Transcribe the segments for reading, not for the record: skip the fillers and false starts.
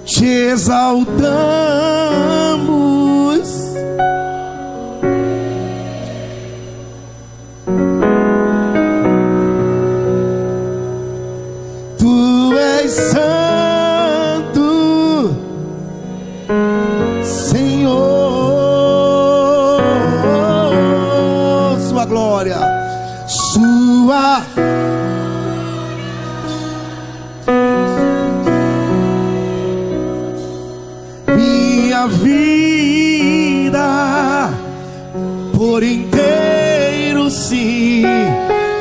te exaltamos. Tu és santo, Senhor. Sua glória, sua minha vida por inteiro se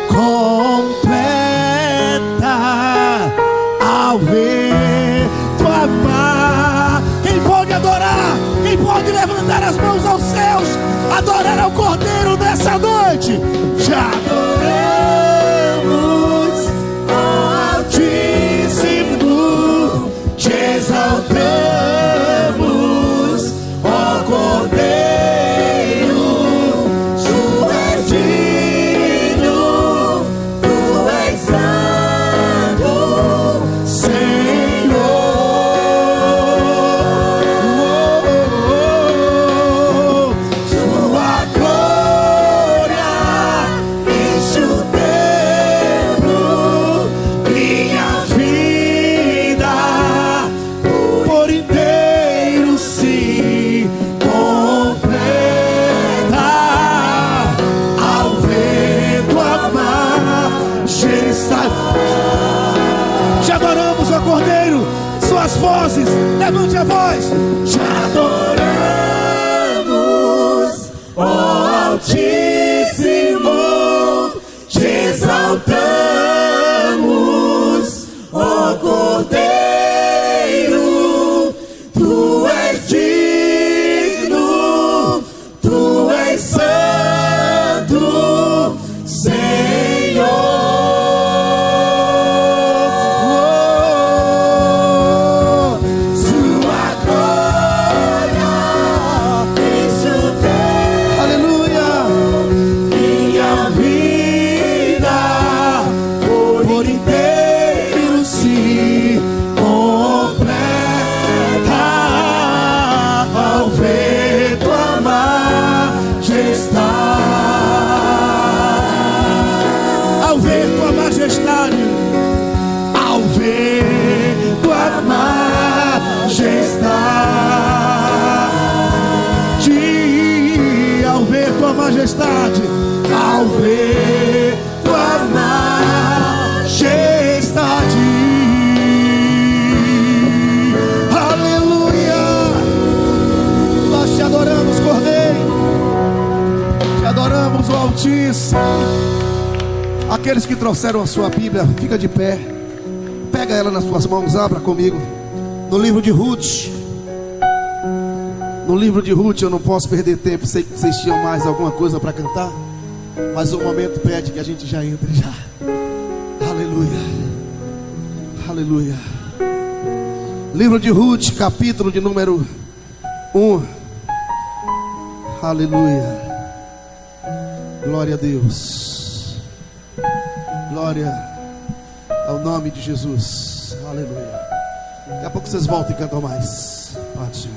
completa ao ver tua paz. Quem pode adorar? Quem pode levantar as mãos aos céus, adorar ao Cordeiro nessa noite? Te adoramos, ó Altíssimo, te exaltamos, ó Cordeiro. Tu és digno, tu és santo, Senhor. Tua glória enche o templo, minha vida por inteiro se completa ao ver tua majestade. Te adoramos, ó Cordeiro. Suas vozes, levante a voz. Te adoramos, ó Altíssimo, te exaltamos, ó Cordeiro. Tu és digno, tu és santo, Senhor. Sua glória enche o templo. Aleluia. Minha vida por inteiro se completa ao ver tua majestade. Ao ver tua majestade, ao ver tua majestade, ao ver tua majestade, ao ver tua majestade. Aleluia. Nós te adoramos, Cordeiro. Te adoramos, o Altíssimo. Aqueles que trouxeram a sua Bíblia, fica de pé. Pega ela nas suas mãos, abra comigo. No livro de Ruth. No livro de Ruth, eu não posso perder tempo. Sei que vocês tinham mais alguma coisa para cantar, mas o momento pede que a gente já entre já. Aleluia. Aleluia. Livro de Ruth, capítulo de número 1. Aleluia. Glória a Deus. Glória ao nome de Jesus. Aleluia. Daqui a pouco vocês voltam e cantam mais. Pode, Senhor.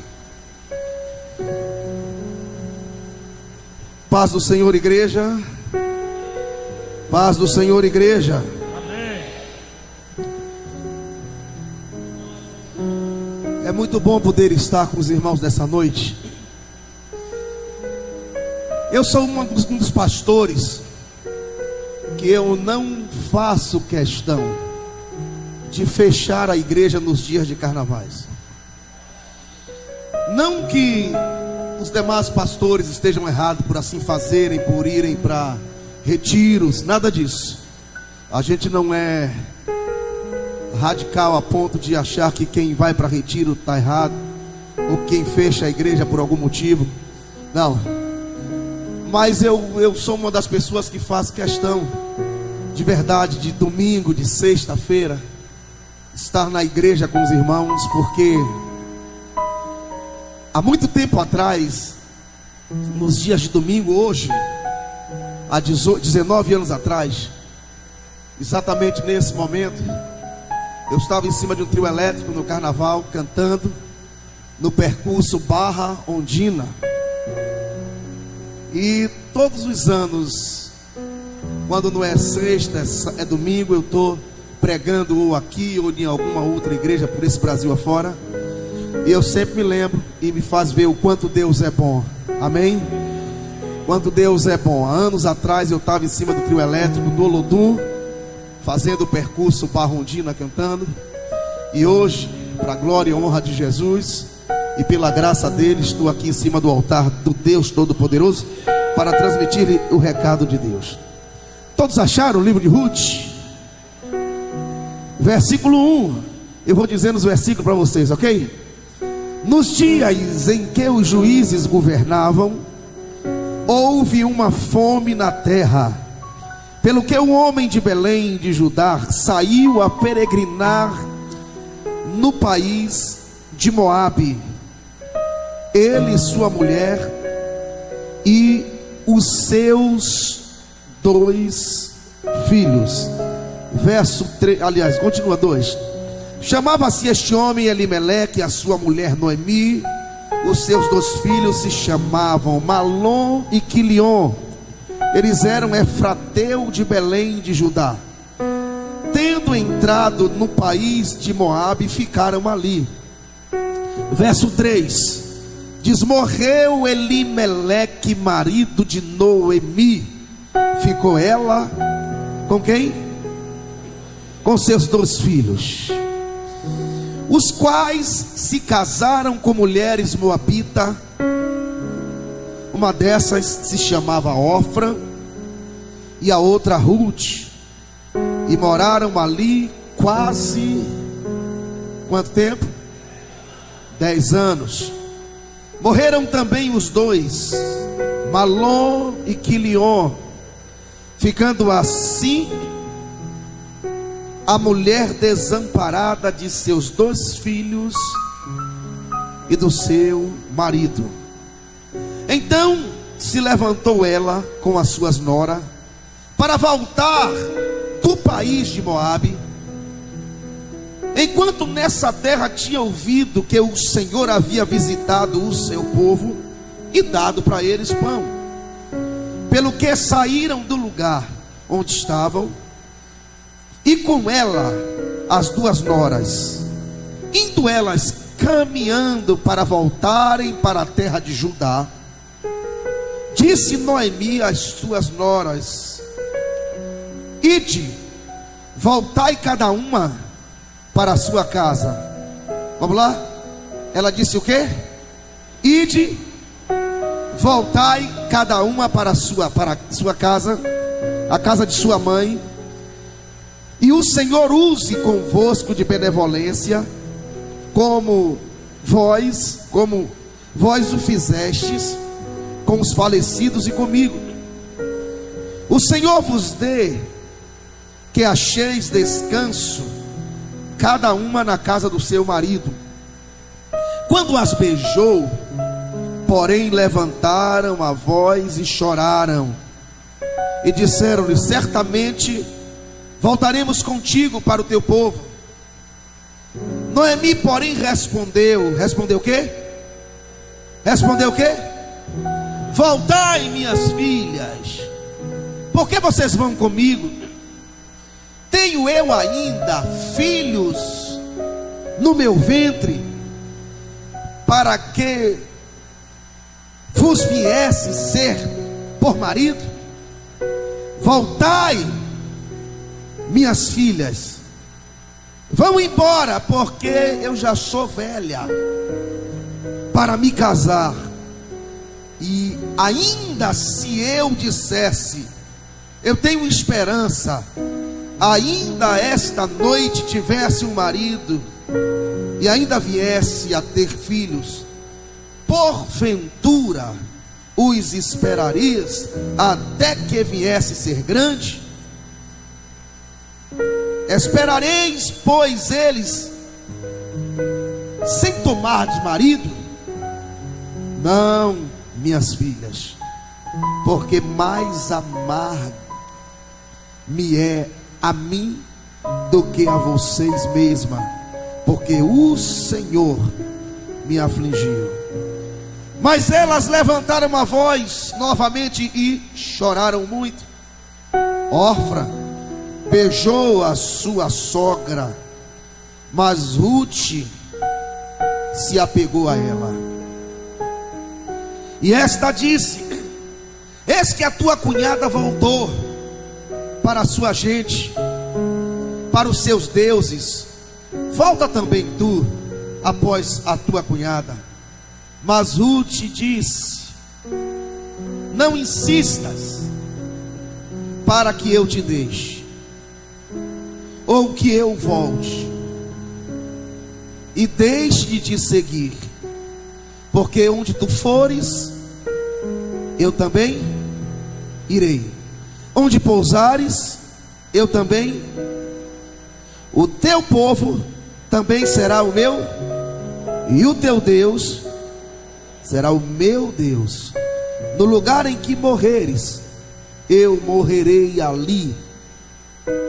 Paz do Senhor, igreja. Paz do Senhor, igreja. Amém. É muito bom poder estar com os irmãos nessa noite. Eu sou um dos pastores que eu não faço questão de fechar a igreja nos dias de carnavais. Não que os demais pastores estejam errados por assim fazerem, por irem para retiros, nada disso. A gente não é radical a ponto de achar que quem vai para retiro está errado, ou quem fecha a igreja por algum motivo. Não. Mas eu sou uma das pessoas que faz questão de verdade, de domingo, de sexta-feira, estar na igreja com os irmãos, porque há muito tempo atrás, nos dias de domingo, hoje, há 19 anos atrás, exatamente nesse momento, Eu estava em cima de um trio elétrico no carnaval, cantando no percurso Barra Ondina. E todos os anos, quando não é sexta, é domingo, eu estou pregando ou aqui ou em alguma outra igreja por esse Brasil afora. E eu sempre me lembro e me faz ver o quanto Deus é bom. Amém? Quanto Deus é bom. Há anos atrás eu estava em cima do trio elétrico do Olodum, fazendo o percurso Barra Ondina, cantando. E hoje, para a glória e honra de Jesus e pela graça dele, estou aqui em cima do altar do Deus Todo-Poderoso para transmitir-lhe o recado de Deus. Todos acharam o livro de Ruth? Versículo 1. Eu vou dizendo os versículos para vocês, ok? Nos dias em que os juízes governavam, houve uma fome na terra, pelo que o homem de Belém de Judá saiu a peregrinar no país de Moabe, ele, sua mulher e os seus 2 filhos. Verso 3, aliás, continua 2. Chamava-se este homem Elimeleque, a sua mulher Noemi. Os seus 2 filhos se chamavam Malom e Quilion. Eles eram efrateu de Belém de Judá. Tendo entrado no país de Moabe, ficaram ali. Verso 3. Diz: morreu Elimeleque, marido de Noemi. Ficou ela com quem? Com seus 2 filhos, os quais se casaram com mulheres moabitas. Uma dessas se chamava Ofra e a outra Ruth. E moraram ali quase quanto tempo? 10 anos. Morreram também os 2, Malom e Quilion, ficando assim a mulher desamparada de seus 2 filhos e do seu marido. Então se levantou ela com as suas noras para voltar do país de Moabe, enquanto nessa terra tinha ouvido que o Senhor havia visitado o seu povo e dado para eles pão, pelo que saíram do lugar onde estavam, e com ela as 2 noras, indo elas caminhando para voltarem para a terra de Judá. Disse Noemi às suas noras: ide, voltai cada uma para a sua casa. Vamos lá? Ela disse o quê? Ide, voltai cada uma para a sua casa, a casa de sua mãe. E o Senhor use convosco de benevolência, como vós o fizestes com os falecidos e comigo. O Senhor vos dê que acheis descanso, cada uma na casa do seu marido. Quando as beijou, porém levantaram a voz e choraram, e disseram-lhe: certamente voltaremos contigo para o teu povo. Noemi, porém, respondeu o quê? Respondeu o quê? Voltai, minhas filhas, por que vocês vão comigo? Tenho eu ainda filhos no meu ventre, para que vos viesse ser por marido? Voltai, minhas filhas, vão embora, porque eu já sou velha para me casar. E ainda se eu dissesse, eu tenho esperança, ainda esta noite tivesse um marido, e ainda viesse a ter filhos, porventura os esperarias até que viesse ser grande? Esperareis, pois, eles sem tomar de marido? Não, minhas filhas, porque mais amargo me é a mim do que a vocês mesma, porque o Senhor me afligiu. Mas elas levantaram a voz novamente e choraram muito. Orfa beijou a sua sogra, mas Ruth se apegou a ela. E esta disse: eis que a tua cunhada voltou para a sua gente, para os seus deuses. Volta também tu após a tua cunhada. Mas Ruth disse: não insistas para que eu te deixe, ou que eu volte e deixe de te seguir, porque onde tu fores, eu também irei. Onde pousares, eu também. O teu povo também será o meu, e o teu Deus será o meu Deus. No lugar em que morreres, eu morrerei ali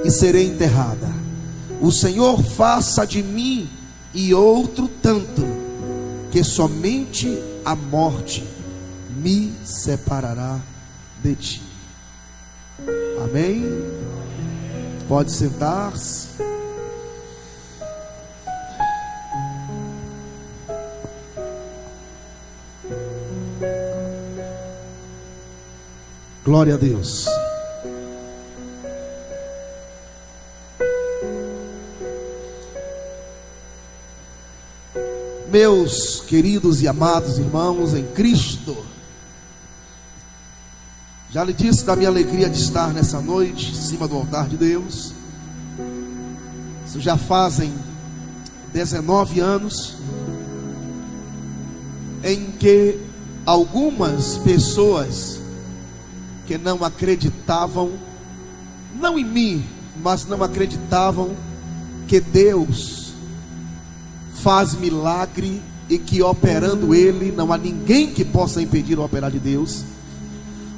e serei enterrada. O Senhor faça de mim e outro tanto, que somente a morte me separará de ti. Amém? Pode sentar-se. Glória a Deus. Meus queridos e amados irmãos em Cristo, já lhe disse da minha alegria de estar nessa noite em cima do altar de Deus. Isso já fazem 19 anos em que algumas pessoas que não acreditavam, não em mim, mas não acreditavam que Deus faz milagre e que operando Ele não há ninguém que possa impedir o operar de Deus.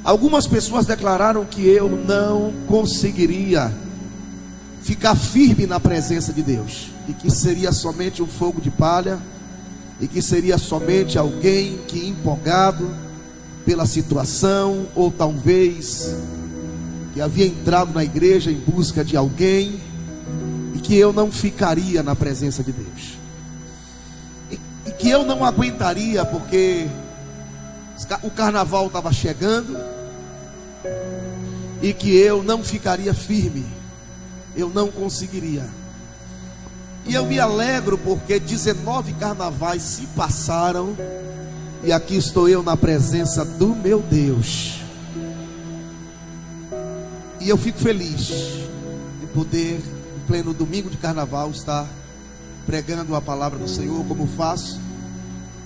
Algumas pessoas declararam que eu não conseguiria ficar firme na presença de Deus, e que seria somente um fogo de palha, e que seria somente alguém que, empolgado pela situação, ou talvez que havia entrado na igreja em busca de alguém, e que eu não ficaria na presença de Deus, e que eu não aguentaria, porque o carnaval estava chegando, e que eu não ficaria firme, eu não conseguiria. E eu me alegro porque 19 carnavais se passaram, e aqui estou eu na presença do meu Deus. E eu fico feliz de poder, em pleno domingo de carnaval, estar pregando a palavra do Senhor, como faço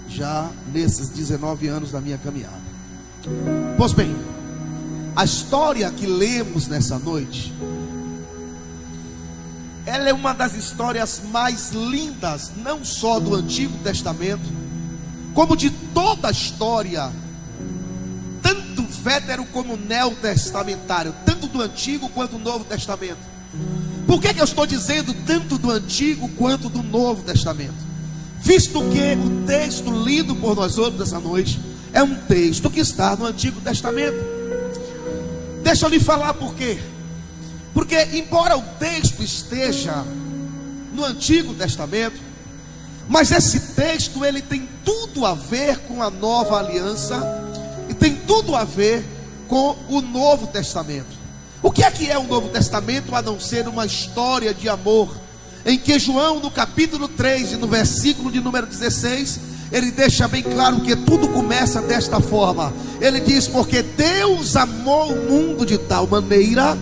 já nesses 19 anos da minha caminhada. Pois bem, a história que lemos nessa noite, ela é uma das histórias mais lindas, não só do Antigo Testamento, como de toda a história, tanto vétero como neotestamentário, tanto do Antigo quanto do Novo Testamento. Por que eu estou dizendo tanto do Antigo quanto do Novo Testamento? Visto que o texto lido por nós outros essa noite é um texto que está no Antigo Testamento. Deixa eu lhe falar por quê. Porque embora o texto esteja no Antigo Testamento, mas esse texto ele tem tudo a ver com a nova aliança, e tem tudo a ver com o Novo Testamento. O que é o Novo Testamento, a não ser uma história de amor, em que João, no capítulo 3 e no versículo de número 16, ele deixa bem claro que tudo começa desta forma. Ele diz: porque Deus amou o mundo de tal maneira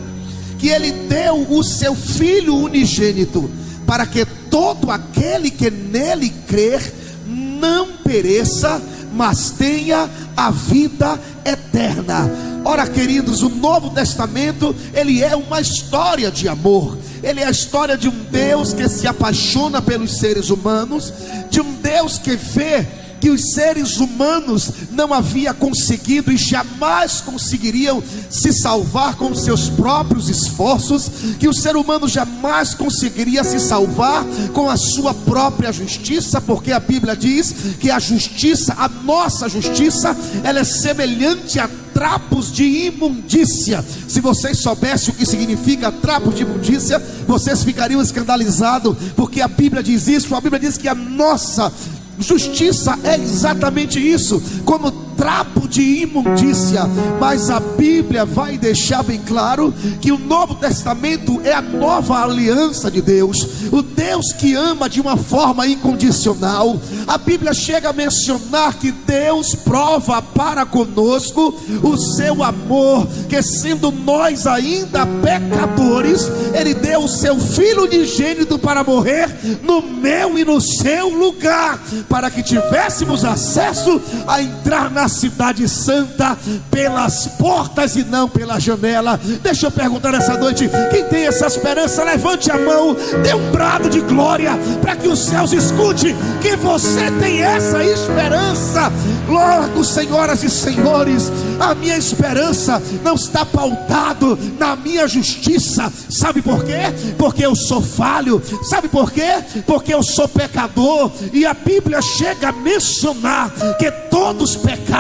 que Ele deu o seu Filho unigênito, para que todo aquele que nele crer não pereça, mas tenha a vida eterna. Ora, queridos, o Novo Testamento, ele é uma história de amor. Ele é a história de um Deus que se apaixona pelos seres humanos, de um Deus que vê que os seres humanos não haviam conseguido e jamais conseguiriam se salvar com seus próprios esforços, que o ser humano jamais conseguiria se salvar com a sua própria justiça, porque a Bíblia diz que a justiça, a nossa justiça, ela é semelhante a trapos de imundícia. Se vocês soubessem o que significa trapos de imundícia, vocês ficariam escandalizados, porque a Bíblia diz isso. A Bíblia diz que a nossa justiça é exatamente isso, como trapo de imundícia. Mas a Bíblia vai deixar bem claro que o Novo Testamento é a nova aliança de Deus, o Deus que ama de uma forma incondicional. A Bíblia chega a mencionar que Deus prova para conosco o seu amor, que sendo nós ainda pecadores, Ele deu o seu Filho unigênito para morrer no meu e no seu lugar, para que tivéssemos acesso a entrar na cidade santa pelas portas e não pela janela. Deixa eu perguntar nessa noite: quem tem essa esperança, levante a mão, dê um brado de glória, para que os céus escute que você tem essa esperança. Logo, senhoras e senhores, a minha esperança não está pautado na minha justiça. Sabe por quê? Porque eu sou falho. Sabe por quê? Porque eu sou pecador. E a Bíblia chega a mencionar que todos pecaram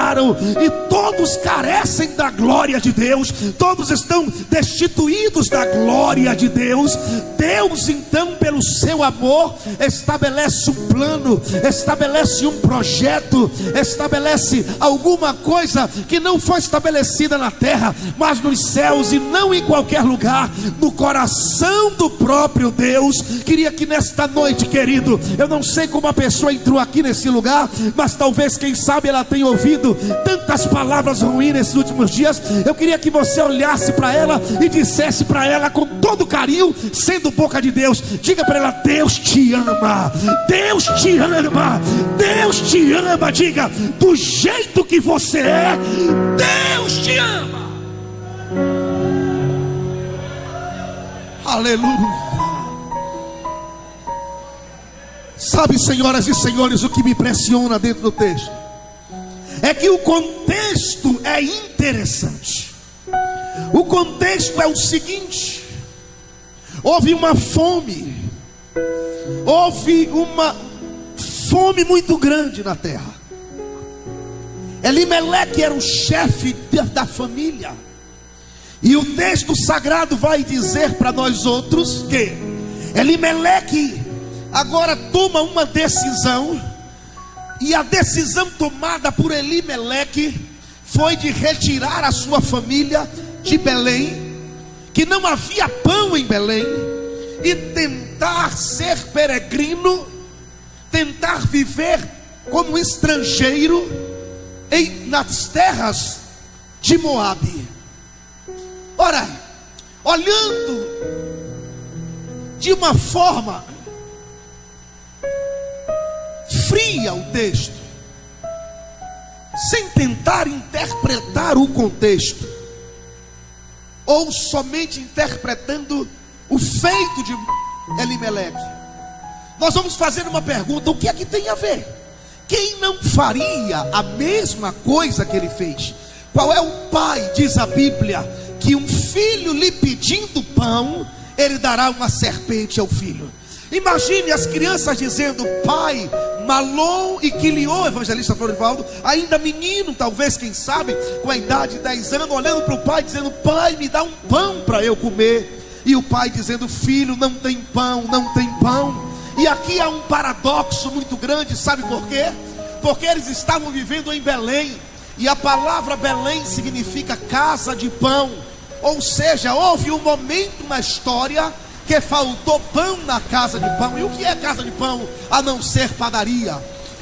e todos carecem da glória de Deus, todos estão destituídos da glória de Deus. Deus então, pelo seu amor, estabelece um plano, estabelece um projeto, estabelece alguma coisa que não foi estabelecida na terra, mas nos céus, e não em qualquer lugar, no coração do próprio Deus. Queria que nesta noite, querido, eu não sei como a pessoa entrou aqui nesse lugar, mas talvez, quem sabe, ela tenha ouvido tantas palavras ruins nesses últimos dias. Eu queria que você olhasse para ela e dissesse para ela com todo carinho, sendo boca de Deus, diga para ela: Deus te ama, Deus te ama, Deus te ama. Diga: do jeito que você é, Deus te ama. Aleluia. Sabe, senhoras e senhores, o que me impressiona dentro do texto é que o contexto é interessante. O contexto é o seguinte: houve uma fome, houve uma fome muito grande na terra. Elimeleque era o chefe da família, e o texto sagrado vai dizer para nós outros que Elimeleque agora toma uma decisão, e a decisão tomada por Elimeleque foi de retirar a sua família de Belém, que não havia pão em Belém, e tentar ser peregrino, tentar viver como estrangeiro nas terras de Moabe. Ora, olhando de uma forma fria o texto, sem tentar interpretar o contexto, ou somente interpretando o feito de Elimeleque, nós vamos fazer uma pergunta: o que é que tem a ver? Quem não faria a mesma coisa que ele fez? Qual é o pai, diz a Bíblia, que um filho lhe pedindo pão, ele dará uma serpente ao filho? Imagine as crianças dizendo: pai, Malon e Quilion, evangelista Florivaldo, ainda menino, talvez, quem sabe, com a idade de 10 anos, olhando para o pai, dizendo: pai, me dá um pão para eu comer. E o pai dizendo: filho, não tem pão, não tem pão. E aqui há um paradoxo muito grande, sabe por quê? Porque eles estavam vivendo em Belém, e a palavra Belém significa casa de pão. Ou seja, houve um momento na história que faltou pão na casa de pão. E o que é casa de pão a não ser padaria?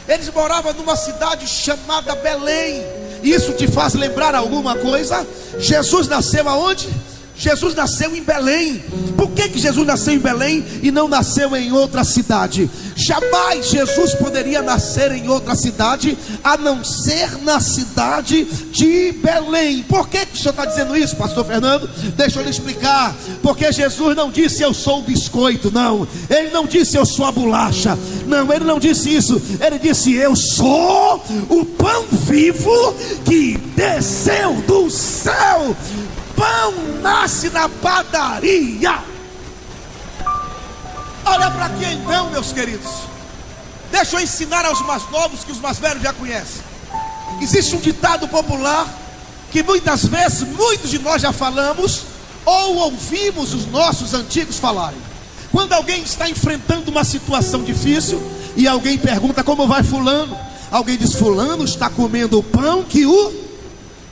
Eles moravam numa cidade chamada Belém. Isso te faz lembrar alguma coisa? Jesus nasceu aonde? Jesus nasceu em Belém. Por que Jesus nasceu em Belém e não nasceu em outra cidade? Jamais Jesus poderia nascer em outra cidade, a não ser na cidade de Belém. Por que o senhor está dizendo isso, pastor Fernando? Deixa eu lhe explicar. Porque Jesus não disse eu sou o biscoito, não. Ele não disse eu sou a bolacha, não. Ele não disse isso. Ele disse eu sou o pão vivo que desceu do céu. Pão nasce na padaria. Olha para aqui então, meus queridos. Deixa eu ensinar aos mais novos, que os mais velhos já conhecem. Existe um ditado popular que muitas vezes muitos de nós já falamos ou ouvimos os nossos antigos falarem. Quando alguém está enfrentando uma situação difícil e alguém pergunta como vai fulano, alguém diz: fulano está comendo o pão que o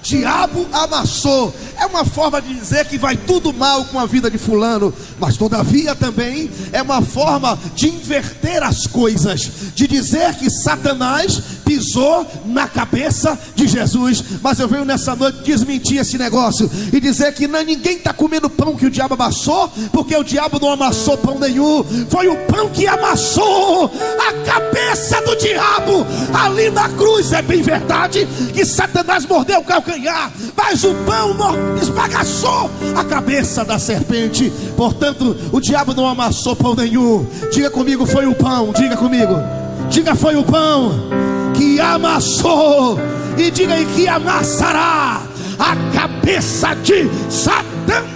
diabo amassou. É uma forma de dizer que vai tudo mal com a vida de fulano, mas todavia também é uma forma de inverter as coisas, de dizer que Satanás pisou na cabeça de Jesus. Mas eu venho nessa noite desmentir esse negócio e dizer que ninguém está comendo pão que o diabo amassou, porque o diabo não amassou pão nenhum. Foi o pão que amassou a cabeça do diabo ali na cruz. É bem verdade que Satanás mordeu o calcanhar, mas o pão esbagaçou a cabeça da serpente. Portanto, o diabo não amassou pão nenhum. Diga comigo, foi o pão. Diga comigo, diga, foi o pão que amassou. E diga aí que amassará a cabeça de Satanás.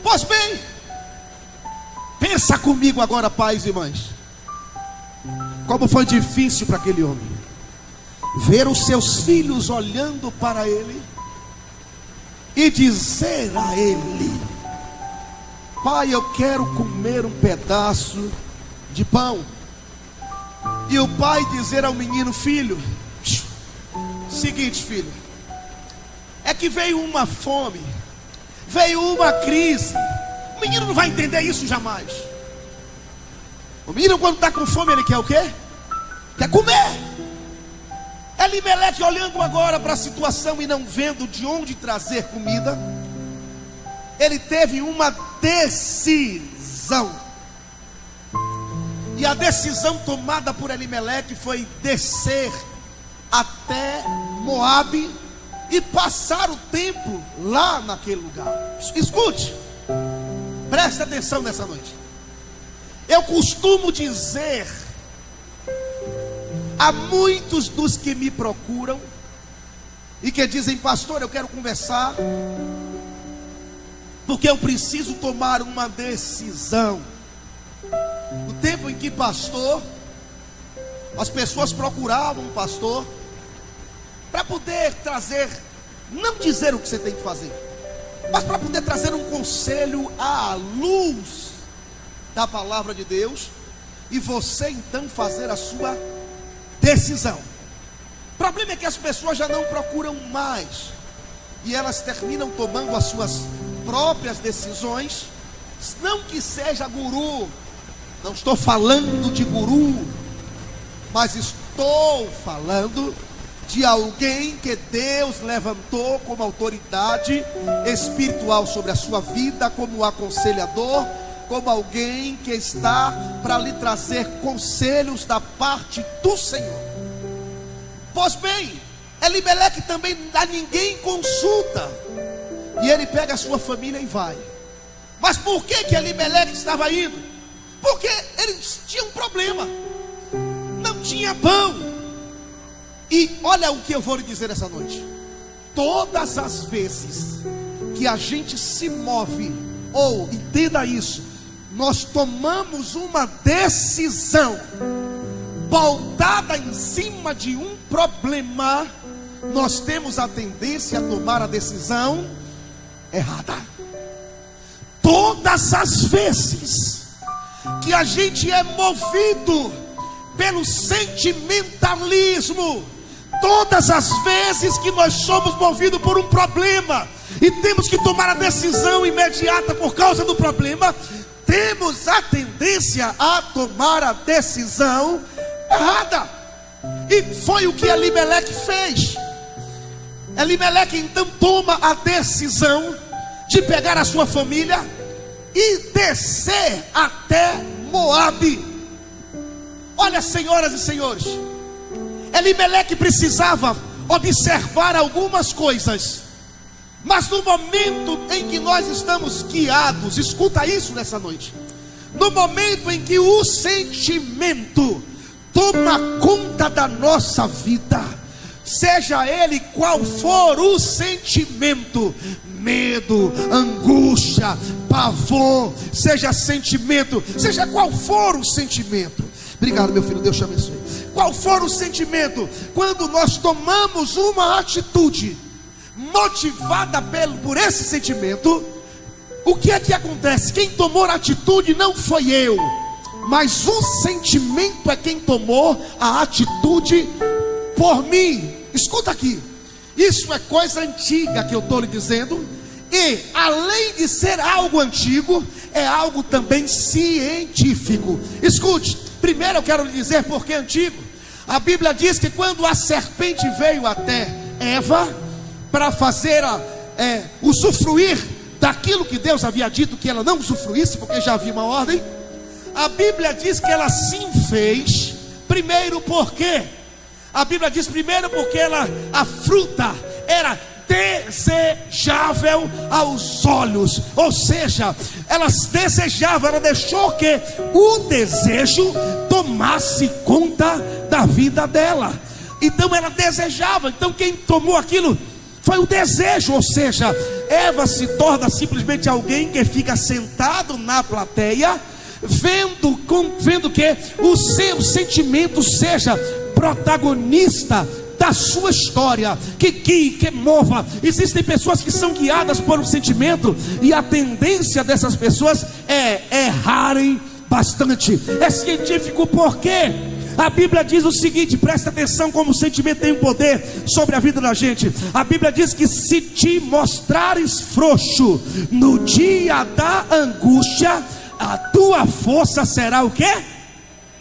Pois bem, pensa comigo agora, pais e mães, como foi difícil para aquele homem ver os seus filhos olhando para ele e dizer a ele: pai, eu quero comer um pedaço de pão. E o pai dizer ao menino: filho, seguinte, filho, é que veio uma fome, veio uma crise. O menino não vai entender isso jamais. O menino, quando está com fome, ele quer o quê? Quer comer. Elimeleque, olhando agora para a situação e não vendo de onde trazer comida, ele teve uma decisão. E a decisão tomada por Elimeleque foi descer até Moabe e passar o tempo lá naquele lugar. Escute, preste atenção nessa noite. Eu costumo dizer a muitos dos que me procuram e que dizem: pastor, eu quero conversar, porque eu preciso tomar uma decisão. No tempo em que pastor, as pessoas procuravam um pastor para poder trazer, não dizer o que você tem que fazer, mas para poder trazer um conselho à luz da palavra de Deus, e você então fazer a sua decisão. O problema é que as pessoas já não procuram mais, e elas terminam tomando as suas próprias decisões. Não que seja guru, não estou falando de guru, mas estou falando de alguém que Deus levantou como autoridade espiritual sobre a sua vida, como aconselhador, como alguém que está para lhe trazer conselhos da parte do Senhor. Pois bem, Elimeleque também a ninguém consulta, e ele pega a sua família e vai. Mas por que Elimeleque estava indo? Porque ele tinha um problema, não tinha pão. E olha o que eu vou lhe dizer essa noite: todas as vezes que a gente se move, ou entenda isso, nós tomamos uma decisão pautada em cima de um problema, nós temos a tendência a tomar a decisão errada. Todas as vezes que a gente é movido pelo sentimentalismo, todas as vezes que nós somos movidos por um problema e temos que tomar a decisão imediata por causa do problema, temos a tendência a tomar a decisão errada. E foi o que Elimeleque fez. Elimeleque então toma a decisão de pegar a sua família e descer até Moabe. Olha, senhoras e senhores, Elimeleque precisava observar algumas coisas, mas no momento em que nós estamos guiados, escuta isso nessa noite, no momento em que o sentimento toma conta da nossa vida, seja ele qual for o sentimento, medo, angústia, pavor, seja sentimento, seja qual for o sentimento, obrigado meu filho, Deus te abençoe, qual for o sentimento, quando nós tomamos uma atitude motivada por esse sentimento, o que é que acontece? Quem tomou a atitude não foi eu, mas o sentimento é quem tomou a atitude por mim. Escuta aqui, isso é coisa antiga que eu estou lhe dizendo, e além de ser algo antigo, é algo também científico. Escute, primeiro eu quero lhe dizer por que antigo. A Bíblia diz que quando a serpente veio até Eva para fazer usufruir daquilo que Deus havia dito que ela não usufruísse, porque já havia uma ordem, a Bíblia diz que ela sim fez. Primeiro porque a Bíblia diz primeiro porque a fruta era desejável aos olhos, ou seja, ela desejava, ela deixou que o desejo tomasse conta da vida dela. Então ela desejava, então quem tomou aquilo foi o desejo, ou seja, Eva se torna simplesmente alguém que fica sentado na plateia, vendo que o seu sentimento seja protagonista da sua história, que mova. Existem pessoas que são guiadas por um sentimento, e a tendência dessas pessoas é errarem bastante. É científico porque a Bíblia diz o seguinte, presta atenção como o sentimento tem poder sobre a vida da gente. A Bíblia diz que se te mostrares frouxo no dia da angústia, a tua força será o quê?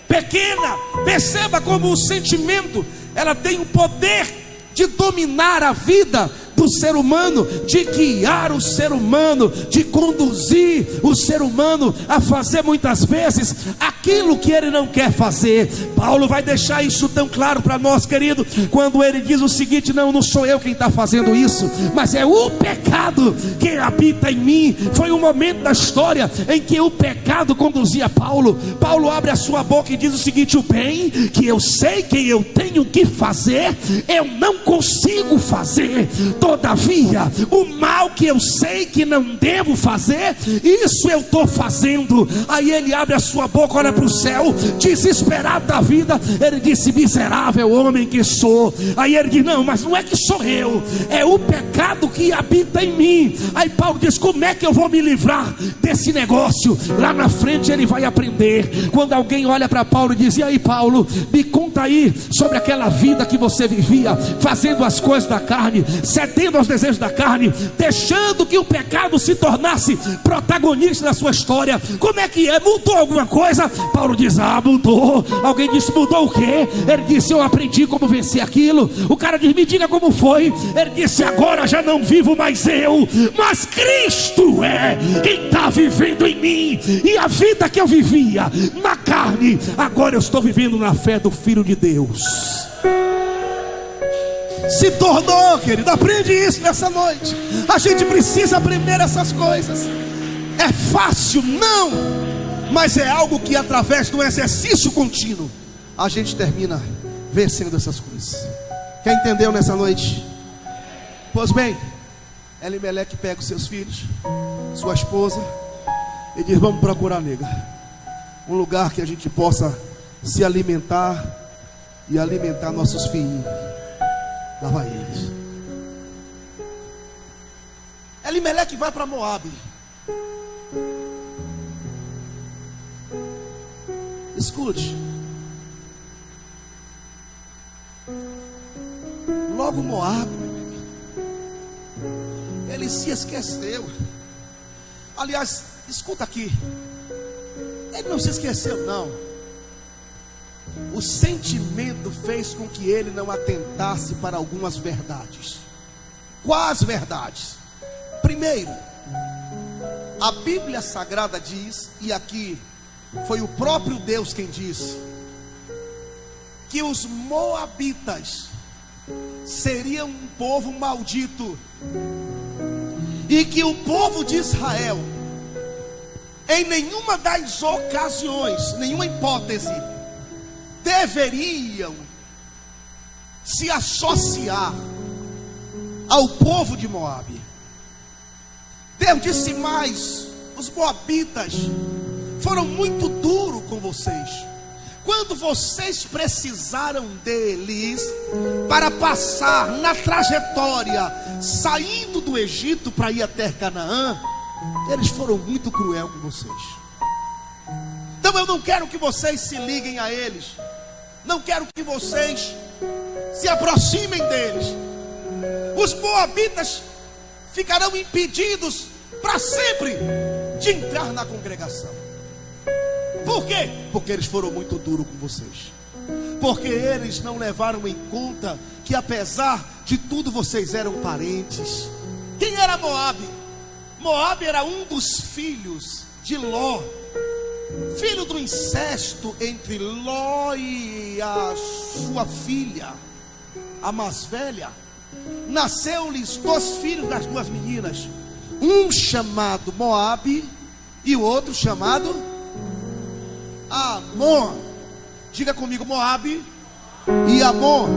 Pequena. Perceba como o sentimento, ela tem o poder de dominar a vida do ser humano, de guiar o ser humano, de conduzir o ser humano a fazer muitas vezes aquilo que ele não quer fazer. Paulo vai deixar isso tão claro para nós, querido, quando ele diz o seguinte: não sou eu quem está fazendo isso, mas é o pecado que habita em mim. Foi um momento da história em que o pecado conduzia Paulo. Paulo abre a sua boca e diz o seguinte: o bem que eu sei que eu tenho que fazer, eu não consigo fazer. Todavia, o mal que eu sei que não devo fazer, isso eu estou fazendo. Aí ele abre a sua boca, olha para o céu, desesperado da vida, ele disse: miserável homem que sou. Aí ele diz: não, mas não é que sou eu, é o pecado que habita em mim. Aí Paulo diz: como é que eu vou me livrar desse negócio? Lá na frente ele vai aprender. Quando alguém olha para Paulo e diz: e aí Paulo, me conta aí sobre aquela vida que você vivia, fazendo as coisas da carne, cedendo aos desejos da carne, deixando que o pecado se tornasse protagonista da sua história. Como é que é? Mudou alguma coisa? Paulo diz: ah, mudou. Alguém disse: mudou o quê? Ele disse: eu aprendi como vencer aquilo. O cara diz: me diga como foi. Ele disse: agora já não vivo mais eu, mas Cristo é quem está vivendo em mim. E a vida que eu vivia na carne, agora eu estou vivendo na fé do Filho de Deus. Se tornou, querido, aprende isso nessa noite. A gente precisa aprender essas coisas. É fácil? Não, mas é algo que através do exercício contínuo a gente termina vencendo essas coisas. Quem entendeu nessa noite? Pois bem, Elimeleque pega os seus filhos, sua esposa, e diz: vamos procurar, nega, um lugar que a gente possa se alimentar e alimentar nossos filhos. Lá vai eles. Elimeleque vai para Moabe. Escute. Logo Moabe, ele se esqueceu. Aliás, escuta aqui, ele não se esqueceu não. O sentimento fez com que ele não atentasse para algumas verdades. Quais verdades? Primeiro, a Bíblia Sagrada diz, e aqui foi o próprio Deus quem disse, que os moabitas seriam um povo maldito, e que o povo de Israel, em nenhuma das ocasiões, nenhuma hipótese, deveriam se associar ao povo de Moabe. Deus disse mais: os moabitas foram muito duros com vocês. Quando vocês precisaram deles para passar na trajetória saindo do Egito para ir até Canaã, eles foram muito cruel com vocês. Então eu não quero que vocês se liguem a eles, não quero que vocês se aproximem deles. Os moabitas ficarão impedidos para sempre de entrar na congregação. Por quê? Porque eles foram muito duros com vocês. Porque eles não levaram em conta que apesar de tudo vocês eram parentes. Quem era Moabe? Moabe era um dos filhos de Ló, filho do incesto entre Ló e a sua filha, a mais velha. Nasceu-lhes 2 filhos das 2 meninas, um chamado Moabe e o outro chamado Amon. Diga comigo, Moabe e Amon,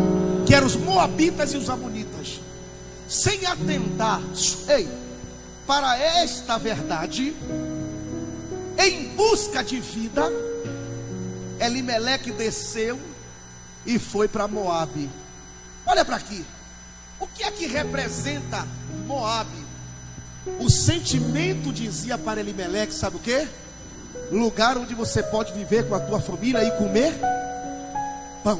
que eram os moabitas e os amonitas. Sem atentar para esta verdade, em busca de vida, Elimeleque desceu e foi para Moabe. Olha para aqui. O que é que representa Moabe? O sentimento dizia para Elimeleque, sabe o que? Lugar onde você pode viver com a tua família e comer pão.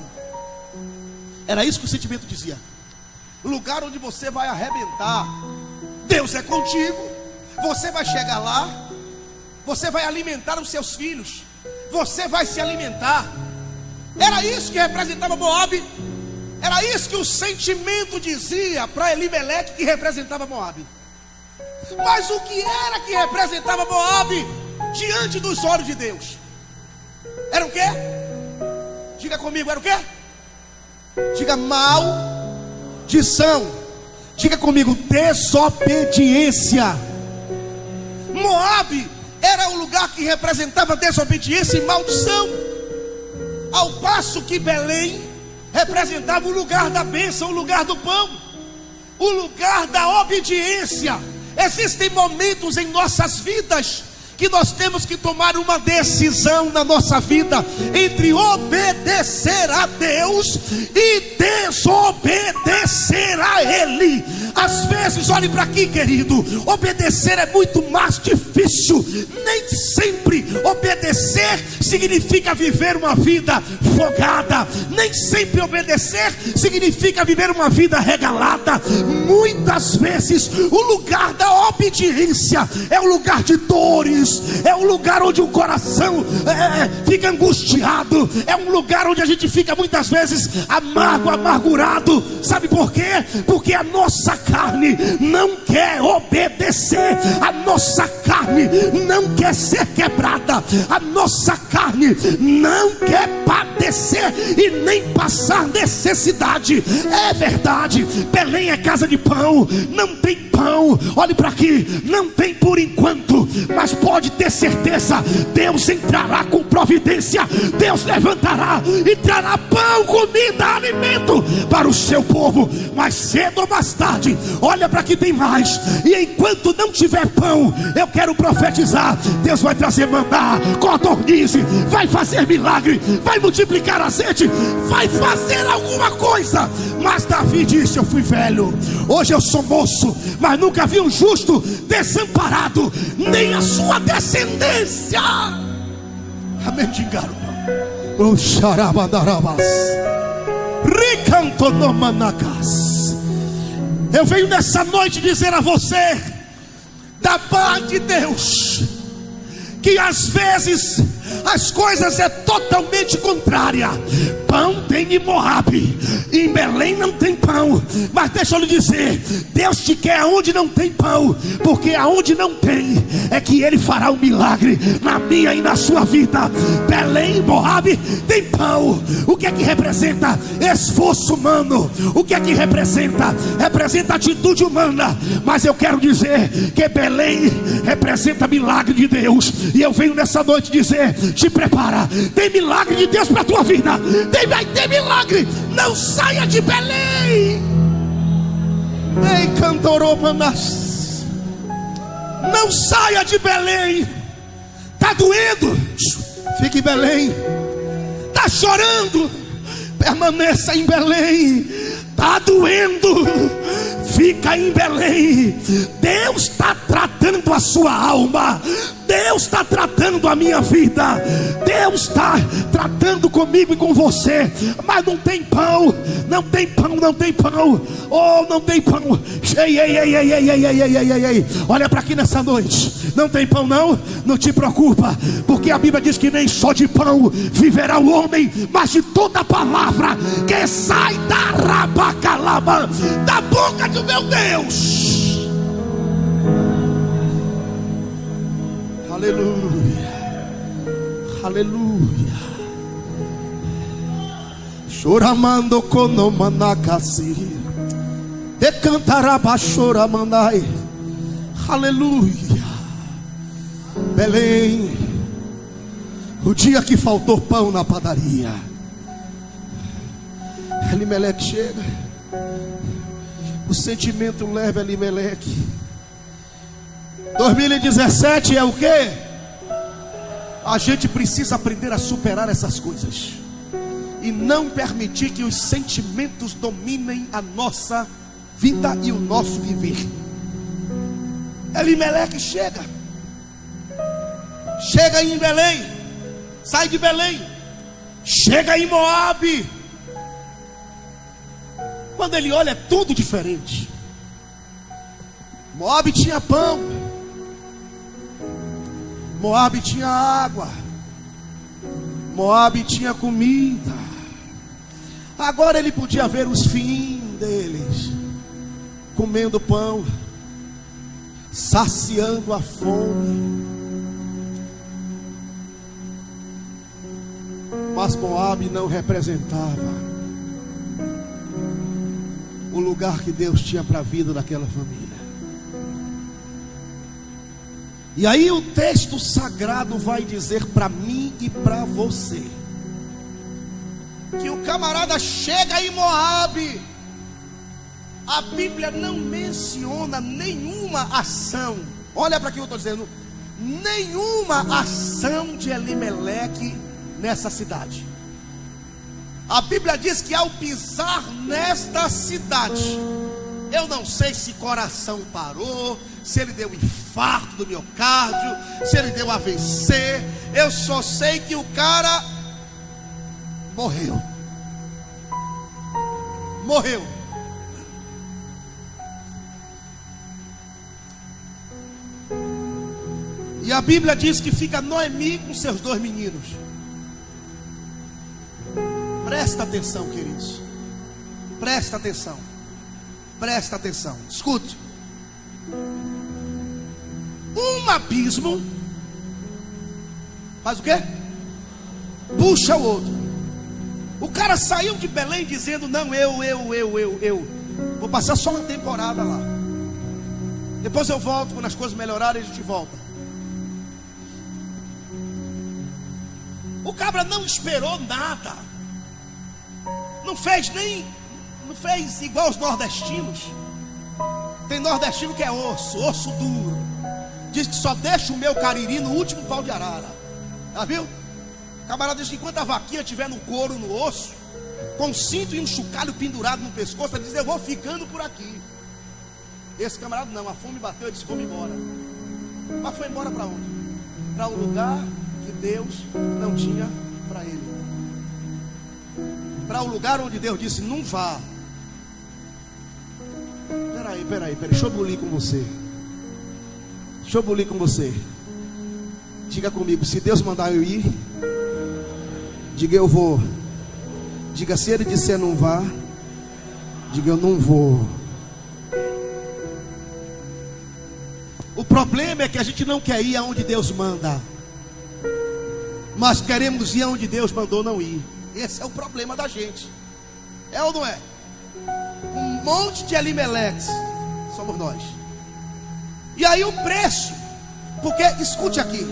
Era isso que o sentimento dizia. Lugar onde você vai arrebentar. Deus é contigo. Você vai chegar lá. Você vai alimentar os seus filhos. Você vai se alimentar. Era isso que representava Moabe. Era isso que o sentimento dizia para Elimeleque, que representava Moabe. Mas o que era que representava Moabe diante dos olhos de Deus? Era o quê? Diga comigo, era o quê? Diga maldição. Diga comigo, desobediência. Moabe era o lugar que representava desobediência e maldição, ao passo que Belém representava o lugar da bênção, o lugar do pão, o lugar da obediência. Existem momentos em nossas vidas que nós temos que tomar uma decisão na nossa vida entre obedecer a Deus e desobedecer a Ele. Às vezes, olhe para aqui, querido, obedecer é muito mais difícil. Nem sempre obedecer significa viver uma vida folgada. Nem sempre obedecer significa viver uma vida regalada. Muitas vezes o lugar da obediência é o lugar de dores, é um lugar onde o coração fica angustiado, é um lugar onde a gente fica muitas vezes amargurado. Sabe por quê? Porque a nossa carne não quer obedecer, a nossa carne não quer ser quebrada, a nossa carne não quer padecer e nem passar necessidade. É verdade, Belém é casa de pão, não tem pão, olhe para aqui, não tem por enquanto, mas pode ter certeza, Deus entrará com providência, Deus levantará e trará pão, comida, alimento para o seu povo. Mais cedo ou mais tarde, olha para que tem mais. E enquanto não tiver pão, eu quero profetizar, Deus vai trazer maná, codornize, vai fazer milagre, vai multiplicar azeite, vai fazer alguma coisa. Mas Davi disse: eu fui velho, hoje eu sou moço, mas nunca vi um justo desamparado, nem a sua descendência. Amém, digaro. O xarabadarabas ricantonomanakas. Eu venho nessa noite dizer a você, da parte de Deus, que às vezes as coisas é totalmente contrária. Pão tem em Moabe, em Belém não tem pão. Mas deixa eu lhe dizer, Deus te quer aonde não tem pão, porque aonde não tem é que Ele fará um milagre na minha e na sua vida. Belém e Moabe tem pão. O que é que representa? Esforço humano. O que é que representa? Representa atitude humana. Mas eu quero dizer que Belém representa milagre de Deus. E eu venho nessa noite dizer: te prepara, tem milagre de Deus para a tua vida. Vai ter milagre. Não saia de Belém. Ei, cantoromanas, não saia de Belém. Está doendo? Fique em Belém. Está chorando? Permaneça em Belém. Está doendo? Fica em Belém. Deus está tratando a sua alma. Deus está tratando a minha vida. Deus está tratando comigo e com você. Mas não tem pão. Não tem pão, não tem pão. Oh, não tem pão. Ei. Olha para aqui nessa noite. Não tem pão não? Não te preocupa. Porque a Bíblia diz que nem só de pão viverá o homem, mas de toda palavra que sai da rabacalaba, da boca do meu Deus. Aleluia, aleluia. Choramando konomanakasi, decantaraba choramandai. Aleluia. Belém, o dia que faltou pão na padaria, Elimeleque chega. O sentimento leva Elimeleque. 2017 é o quê? A gente precisa aprender a superar essas coisas e não permitir que os sentimentos dominem a nossa vida e o nosso viver. Elimeleque chega em Belém, sai de Belém, chega em Moabe. Quando ele olha, é tudo diferente. Moabe tinha pão, Moabe tinha água, Moabe tinha comida. Agora ele podia ver os filhinhos deles comendo pão, saciando a fome. Mas Moabe não representava o lugar que Deus tinha para a vida daquela família. E aí o texto sagrado vai dizer para mim e para você que o camarada chega em Moabe. A Bíblia não menciona nenhuma ação. Olha para que eu estou dizendo. Nenhuma ação de Elimeleque nessa cidade. A Bíblia diz que ao pisar nesta cidade, eu não sei se coração parou, se ele deu infarto do miocárdio, se ele deu AVC. Eu só sei que o cara morreu. Morreu. E a Bíblia diz que fica Noemi com seus 2 meninos. Presta atenção, queridos. Presta atenção. Presta atenção. Escute. Um abismo faz o quê? Puxa o outro. O cara saiu de Belém dizendo: não, eu vou passar só uma temporada lá. Depois eu volto, quando as coisas melhorarem a gente volta. O cabra não esperou nada. Não fez igual os nordestinos. Tem nordestino que é osso duro. Diz que só deixa o meu cariri no último pau de arara. Já viu? O camarada diz que enquanto a vaquinha tiver no couro, no osso, com um cinto e um chocalho pendurado no pescoço, ele diz: eu vou ficando por aqui. Esse camarada não, a fome bateu e disse: vamos embora. Mas foi embora para onde? Para um lugar que Deus não tinha para ele. Para o lugar onde Deus disse: não vá. Peraí, deixa eu bulir com você. Diga comigo, se Deus mandar eu ir, diga eu vou. Diga, se Ele disser não vá, diga eu não vou. O problema é que a gente não quer ir aonde Deus manda, mas queremos ir aonde Deus mandou não ir. Esse é o problema da gente. É ou não é? Um monte de Elimeleques somos nós. E aí o preço, porque escute aqui,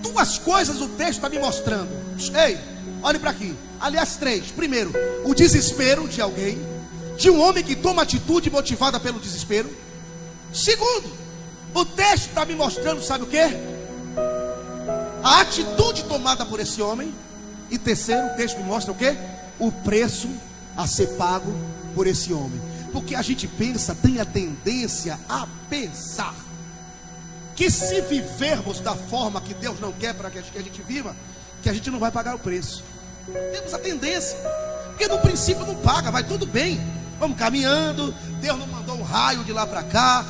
duas coisas o texto está me mostrando. Ei, olhe para aqui. Aliás, três. Primeiro, o desespero de alguém, de um homem que toma atitude motivada pelo desespero. Segundo, o texto está me mostrando, sabe o que? A atitude tomada por esse homem. E terceiro, o texto me mostra o que? O preço a ser pago por esse homem. Porque a gente pensa, tem a tendência a pensar que se vivermos da forma que Deus não quer para que a gente viva, que a gente não vai pagar o preço. Temos a tendência, porque no princípio não paga, vai tudo bem, vamos caminhando, Deus não mandou um raio de lá para cá,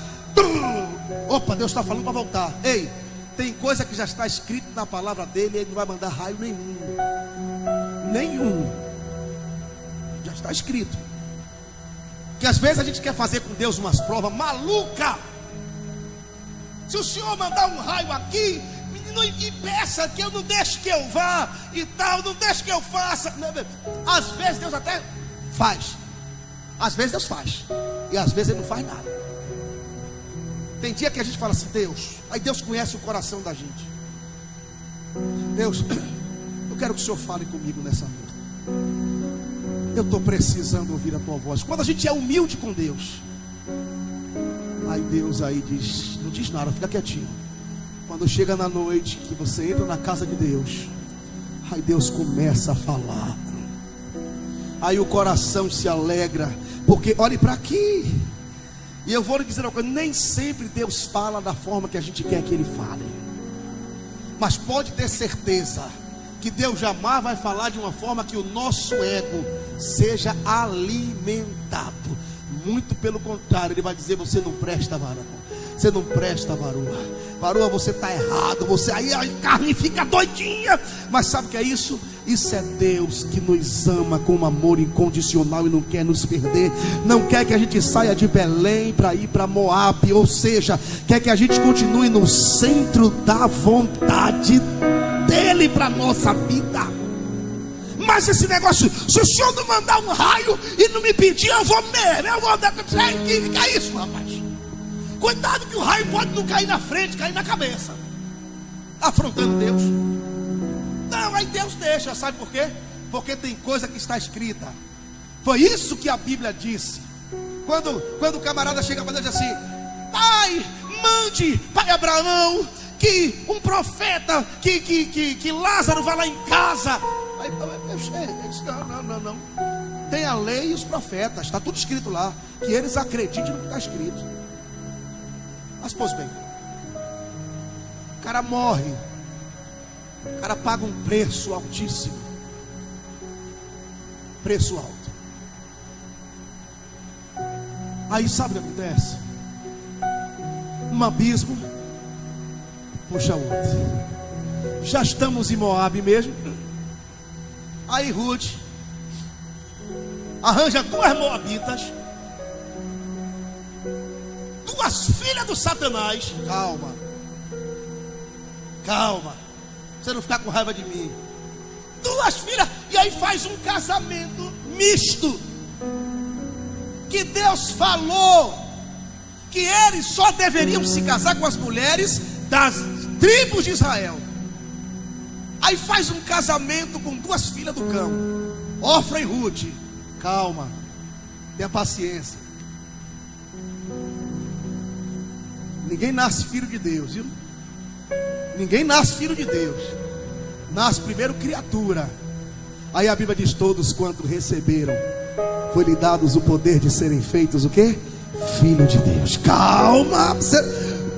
opa, Deus está falando para voltar. Ei, tem coisa que já está escrito na palavra dele, ele não vai mandar raio nenhum, já está escrito. Que às vezes a gente quer fazer com Deus umas provas maluca. Se o Senhor mandar um raio aqui, não impeça que eu não deixe que eu vá e tal, não deixe que eu faça. Às vezes Deus até faz, às vezes Deus faz, e às vezes Ele não faz nada. Tem dia que a gente fala assim, Deus, aí Deus conhece o coração da gente. Deus, eu quero que o Senhor fale comigo nessa noite. Eu estou precisando ouvir a tua voz. Quando a gente é humilde com Deus, aí Deus aí diz, não diz nada, fica quietinho. Quando chega na noite, que você entra na casa de Deus, aí Deus começa a falar. Aí o coração se alegra, porque olhe para aqui. E eu vou lhe dizer uma coisa, nem sempre Deus fala da forma que a gente quer que Ele fale. Mas pode ter certeza que Deus jamais vai falar de uma forma que o nosso ego seja alimentado. Muito pelo contrário, Ele vai dizer, você não presta, varão. Você não presta, varoa. Varoa, você está errado. Você aí a carne fica doidinha. Mas sabe o que é isso? Isso é Deus que nos ama com um amor incondicional e não quer nos perder. Não quer que a gente saia de Belém para ir para Moabe. Ou seja, quer que a gente continue no centro da vontade dEle para a nossa vida. Mas esse negócio, se o Senhor não mandar um raio e não me pedir, eu vou mesmo. Eu vou dar. Que é isso, rapaz? Cuidado que o raio pode não cair na frente, cair na cabeça. Afrontando Deus. Não, aí Deus deixa, sabe por quê? Porque tem coisa que está escrita. Foi isso que a Bíblia disse. Quando o camarada chega para Deus e diz assim, pai, mande pai Abraão que um profeta, que Lázaro vá lá em casa. Aí ele disse, não. Tem a lei e os profetas, está tudo escrito lá. Que eles acreditem no que está escrito. Mas pois bem, o cara morre, o cara paga um preço altíssimo, preço alto. Aí sabe o que acontece? Um abismo puxa outro. Já estamos em Moabe mesmo. Aí Ruth arranja duas moabitas, duas filhas do Satanás. Calma, você não ficar com raiva de mim. Duas filhas, e aí faz um casamento misto. Que Deus falou que eles só deveriam se casar com as mulheres das tribos de Israel. Aí faz um casamento com duas filhas do cão, Ofra e Ruth. Calma, tenha paciência. Ninguém nasce filho de Deus, viu? Ninguém nasce filho de Deus. Nasce primeiro criatura. Aí a Bíblia diz, todos quanto receberam, foi-lhe dados o poder de serem feitos o quê? Filho de Deus. Calma,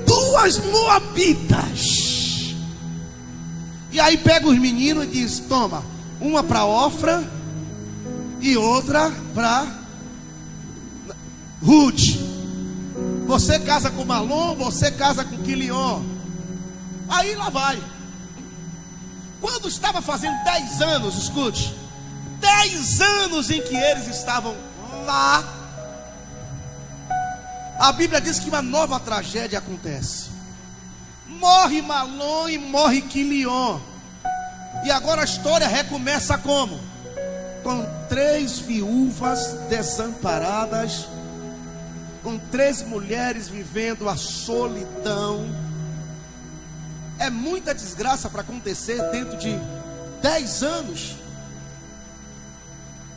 duas moabitas. E aí pega os meninos e diz, toma, uma para Ofra e outra para Ruth. Você casa com Malom, você casa com Quilion. Aí lá vai. Quando estava fazendo 10 anos, escute, 10 anos em que eles estavam lá, a Bíblia diz que uma nova tragédia acontece. Morre Malom e morre Quilion. E agora a história recomeça como? Com 3 viúvas desamparadas, com 3 mulheres vivendo a solidão. É muita desgraça para acontecer dentro de 10 anos.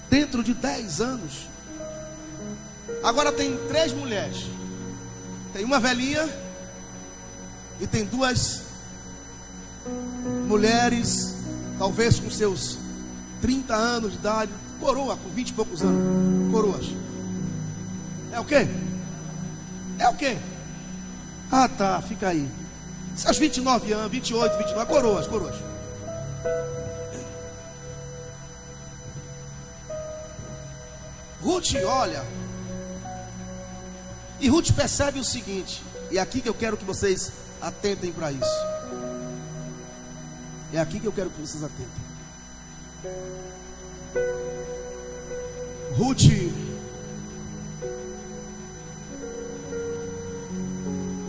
Dentro de 10 anos. Agora tem 3 mulheres. Tem uma velhinha e tem 2 mulheres, talvez com seus 30 anos de idade, coroa, com 20 e poucos anos, coroas. É o quê? É o quê? Ah, tá, fica aí. Seus 29 anos, 28, 29, coroas. Ruth olha, e Ruth percebe o seguinte, e é aqui que eu quero que vocês atentem para isso. É aqui que eu quero que vocês atentem.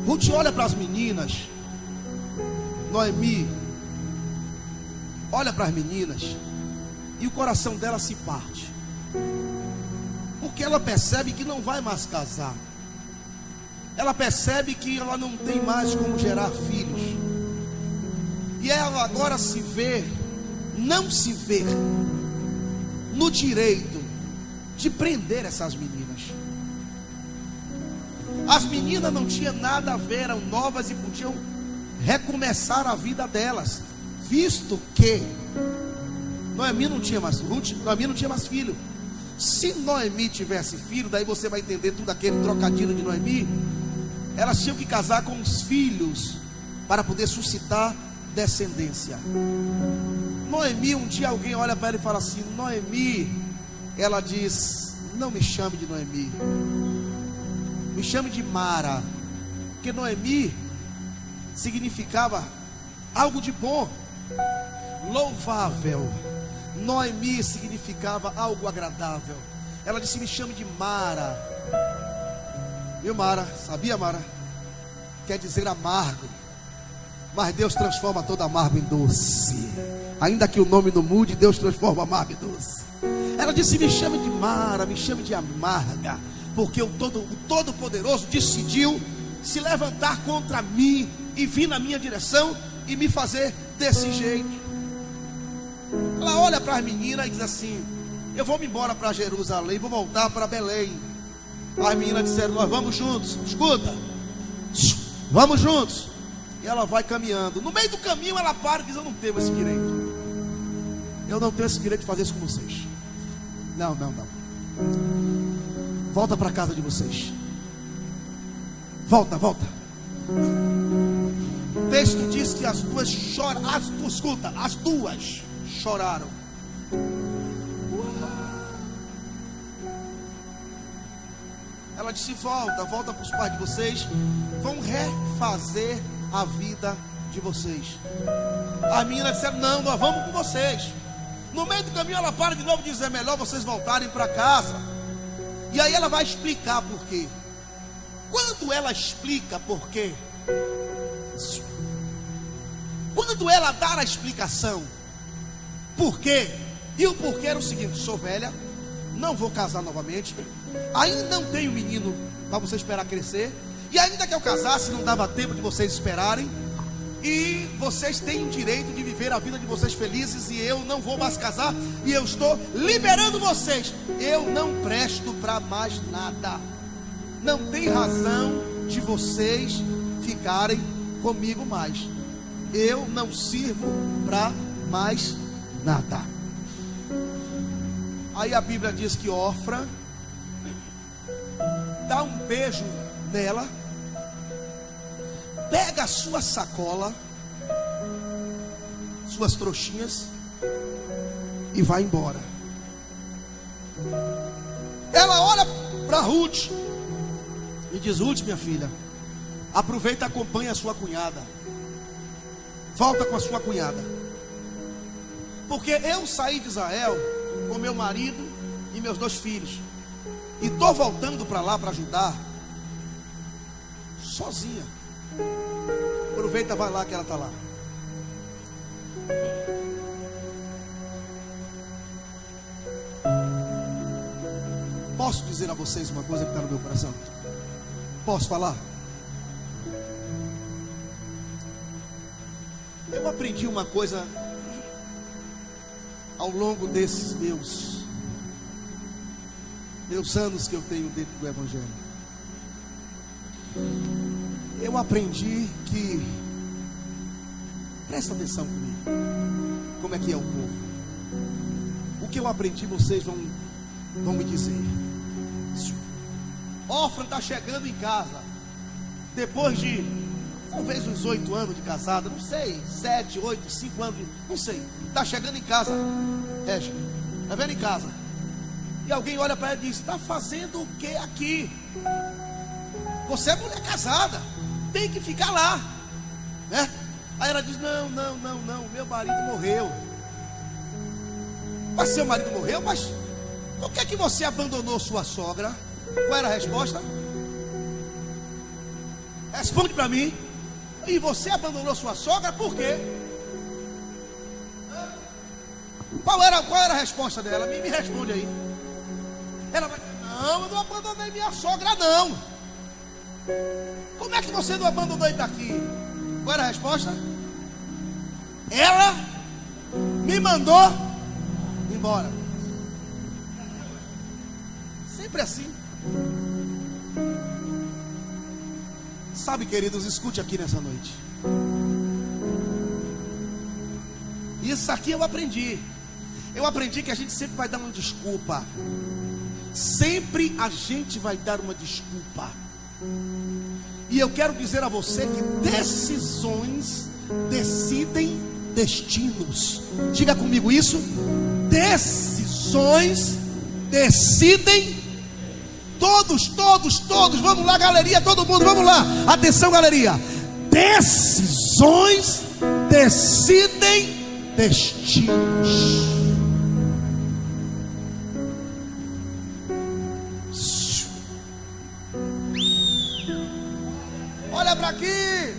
Ruth olha para as meninas. Noemi olha para as meninas e o coração dela se parte, porque ela percebe que não vai mais casar. Ela percebe que ela não tem mais como gerar filhos. E ela agora não se vê no direito de prender essas meninas. As meninas não tinham nada a ver, eram novas e podiam recomeçar a vida delas, visto que Noemi não tinha mais filho. Se Noemi tivesse filho, daí você vai entender tudo aquele trocadilho de Noemi. Elas tinham que casar com os filhos para poder suscitar descendência. Noemi, um dia alguém olha para ela e fala assim: Noemi. Ela diz: não me chame de Noemi, me chame de Mara, porque Noemi significava algo de bom, louvável. Noemi significava algo agradável. Ela disse: me chame de Mara. Viu, Mara? Sabia, Mara? Quer dizer amargo. Mas Deus transforma todo amargo em doce. Ainda que o nome não mude, Deus transforma amargo em doce. Ela disse: me chame de Mara, me chame de amarga, porque o Todo-Poderoso decidiu se levantar contra mim e vir na minha direção e me fazer desse jeito. Ela olha para as meninas e diz assim: eu vou me embora para Jerusalém, vou voltar para Belém. As meninas disseram: nós vamos juntos. Escuta, vamos juntos. E ela vai caminhando. No meio do caminho ela para e diz: eu não tenho esse direito. Eu não tenho esse direito de fazer isso com vocês. Não. Volta para casa de vocês. Volta. O texto diz que as duas choraram. Escuta, as duas choraram. Ela disse: volta para os pais de vocês. Vão refazer a vida de vocês. As meninas disseram: não, nós vamos com vocês. No meio do caminho ela para de novo e diz: é melhor vocês voltarem para casa. E aí ela vai explicar por quê. Quando ela explica por quê, quando ela dá a explicação por quê, e o porquê era o seguinte: sou velha, não vou casar novamente, ainda não tenho menino para você esperar crescer, e ainda que eu casasse não dava tempo de vocês esperarem, e vocês têm o direito de viver a vida de vocês felizes, e eu não vou mais casar, e eu estou liberando vocês. Eu não presto para mais nada. Não tem razão de vocês ficarem comigo mais. Eu não sirvo para mais nada. Aí a Bíblia diz que Orfa dá um beijo nela, pega a sua sacola, suas trouxinhas e vai embora. Ela olha para Ruth e diz: Ruth, minha filha, aproveita e acompanha a sua cunhada. Volta com a sua cunhada. Porque eu saí de Israel com meu marido e meus 2 filhos, e estou voltando para lá para ajudar, sozinha. Aproveita, vai lá que ela está lá. Posso dizer a vocês uma coisa que está no meu coração? Posso falar? Eu aprendi uma coisa ao longo desses meus anos que eu tenho dentro do Evangelho. Eu aprendi que, presta atenção comigo, como é que é o povo. O que eu aprendi vocês vão me dizer. Ofra está chegando em casa, depois de talvez uns 8 anos de casada, não sei, 7, 8, 5 anos, não sei. Está chegando em casa, está vendo em casa, e alguém olha para ela e diz: está fazendo o que aqui? Você é mulher casada, tem que ficar lá, né? Aí ela diz: não, meu marido morreu. Mas seu marido morreu? Mas por que você abandonou sua sogra? Qual era a resposta? Responde para mim. E você abandonou sua sogra por quê? Qual era a resposta dela? Me responde aí. Ela vai dizer: não, eu não abandonei minha sogra não. Como é que você não abandonou ele daqui? Qual era a resposta? Ela me mandou embora. Sempre assim. Sabe, queridos, escute aqui nessa noite. Isso aqui eu aprendi. Eu aprendi que a gente sempre vai dar uma desculpa. Sempre a gente vai dar uma desculpa. E eu quero dizer a você que decisões decidem destinos. Diga comigo isso. Decisões decidem. Todos, vamos lá, galeria, todo mundo, vamos lá. Atenção, galeria. Decisões decidem destinos. Olha para aqui.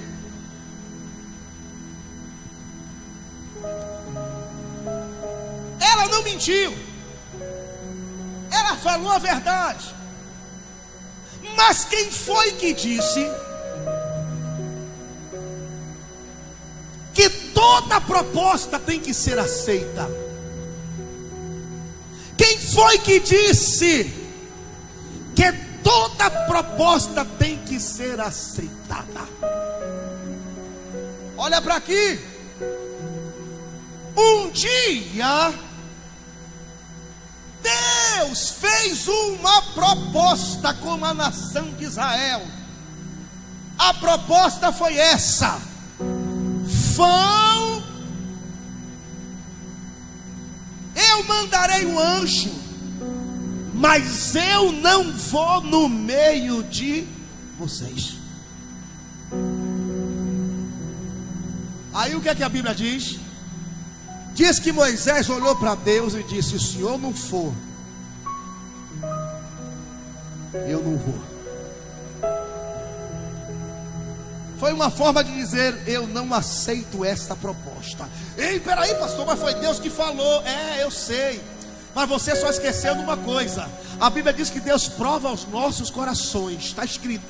Ela não mentiu. Ela falou a verdade. Mas quem foi que disse que toda proposta tem que ser aceita? Quem foi que disse que toda proposta tem que ser aceitada? Olha para aqui. Um dia Deus fez uma proposta com a nação de Israel. A proposta foi essa: vão, eu mandarei um anjo, mas eu não vou no meio de vocês. Aí o que é que a Bíblia diz? Diz que Moisés olhou para Deus e disse: se o Senhor não for, eu não vou. Foi uma forma de dizer: eu não aceito esta proposta. Ei, peraí, pastor, mas foi Deus que falou. É, eu sei, mas você só esqueceu de uma coisa. A Bíblia diz que Deus prova os nossos corações. Está escrito.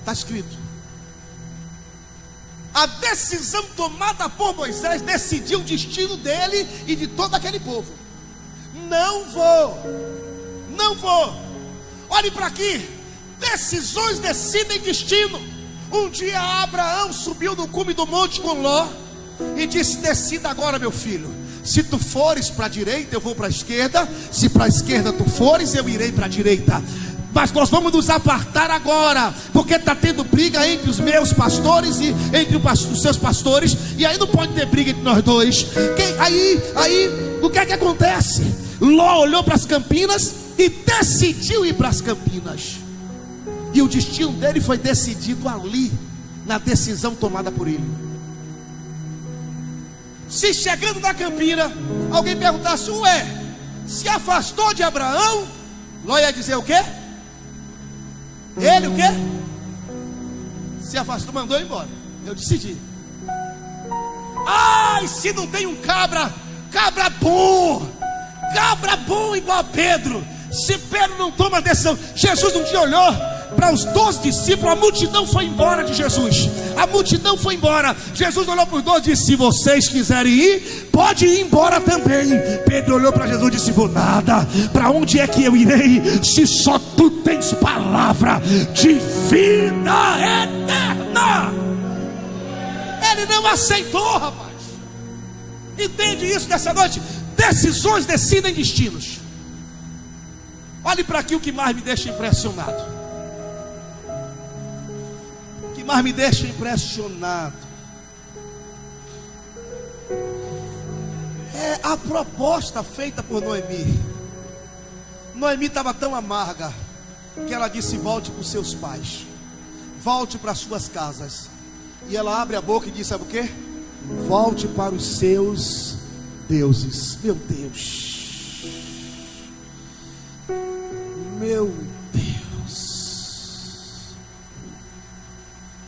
Está escrito. A decisão tomada por Moisés decidiu o destino dele e de todo aquele povo. Não vou. Olhe para aqui. Decisões decidem destino. Um dia Abraão subiu no cume do monte com Ló e disse: decida agora, meu filho. Se tu fores para a direita, eu vou para a esquerda. Se para a esquerda tu fores, eu irei para a direita. Mas nós vamos nos apartar agora, porque está tendo briga entre os meus pastores e entre os seus pastores. E aí não pode ter briga entre nós dois. Aí o que é que acontece? Ló olhou para as campinas e decidiu ir para as campinas. E o destino dele foi decidido ali, na decisão tomada por ele. Se chegando na campina, alguém perguntasse: ué, se afastou de Abraão? Ló ia dizer o quê? Ele o quê? Se afastou, mandou embora. Eu decidi. Ai, se não tem um cabra bom igual a Pedro. Se Pedro não toma decisão. Jesus um dia olhou para os 12 discípulos, a multidão foi embora de Jesus. A multidão foi embora. Jesus olhou para os 12 e disse: se vocês quiserem ir, pode ir embora também. Pedro olhou para Jesus e disse: vou nada. Para onde é que eu irei, se só tu tens palavra de vida eterna? Ele não aceitou, rapaz. Entende isso nessa noite? Decisões decidem destinos. Olhe para aqui o que mais me deixa impressionado. O que mais me deixa impressionado é a proposta feita por Noemi. Noemi estava tão amarga que ela disse: volte para os seus pais, volte para as suas casas. E ela abre a boca e diz: sabe o que? Volte para os seus deuses. Meu Deus, meu Deus.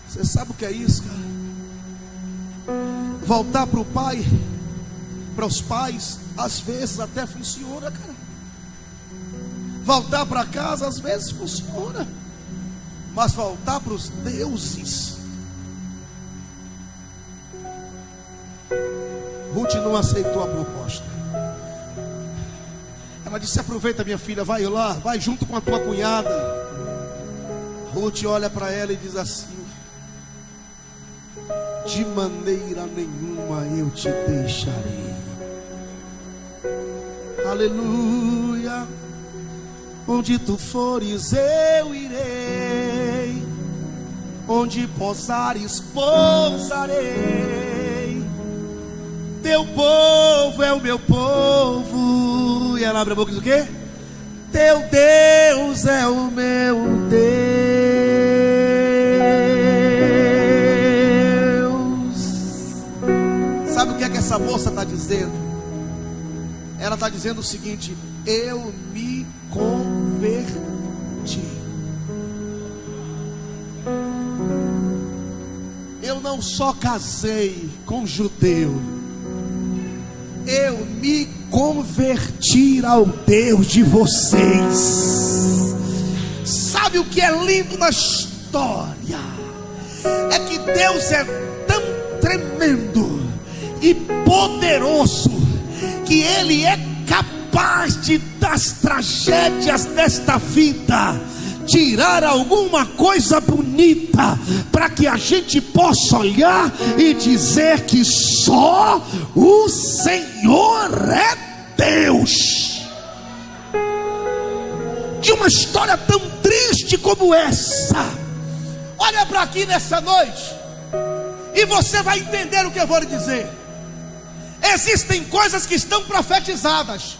Você sabe o que é isso, cara? Voltar para o pai, para os pais, às vezes até funciona, cara. Voltar para casa às vezes funciona, mas voltar para os deuses. Ruth não aceitou a proposta. Ela disse: aproveita, minha filha, vai lá, vai junto com a tua cunhada. Ruth olha para ela e diz assim: de maneira nenhuma eu te deixarei. Aleluia. Onde tu fores eu irei, onde pousares pousarei. Teu povo é o meu povo. E ela abre a boca e diz o quê? Teu Deus é o meu Deus. Sabe o que é que essa moça está dizendo? Ela está dizendo o seguinte: eu me converti. Eu não só casei com judeu, eu me converti ao Deus de vocês. Sabe o que é lindo na história? É que Deus é tão tremendo e poderoso que Ele é capaz de, das tragédias desta vida, tirar alguma coisa bonita, para que a gente possa olhar e dizer que só o Senhor é Deus. De uma história tão triste como essa, olha para aqui nessa noite e você vai entender o que eu vou lhe dizer. Existem coisas que estão profetizadas,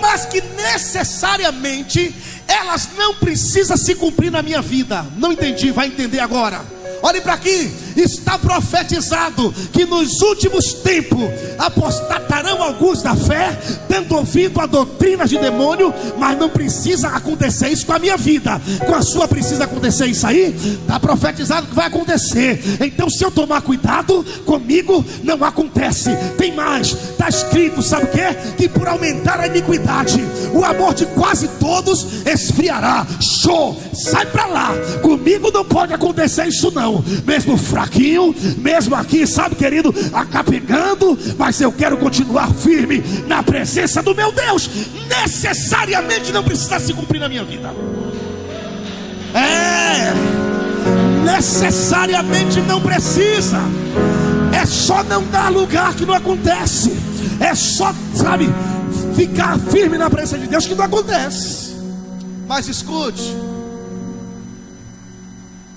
mas que necessariamente elas não precisam se cumprir na minha vida. Não entendi, vai entender agora. Olhe para aqui, está profetizado que nos últimos tempos apostatarão alguns da fé, tendo ouvido a doutrina de demônio. Mas não precisa acontecer isso com a minha vida. Com a sua precisa acontecer isso aí? Está profetizado que vai acontecer. Então, se eu tomar cuidado, comigo não acontece. Tem mais, está escrito, sabe o que? Que por aumentar a iniquidade, o amor de quase todos esfriará. Show, sai para lá. Comigo não pode acontecer isso não. Mesmo fraquinho, mesmo aqui, sabe, querido, acapengando, mas eu quero continuar firme na presença do meu Deus. Necessariamente não precisa se cumprir na minha vida. Necessariamente não precisa. É só não dar lugar que não acontece. É só, sabe, ficar firme na presença de Deus que não acontece. Mas escute,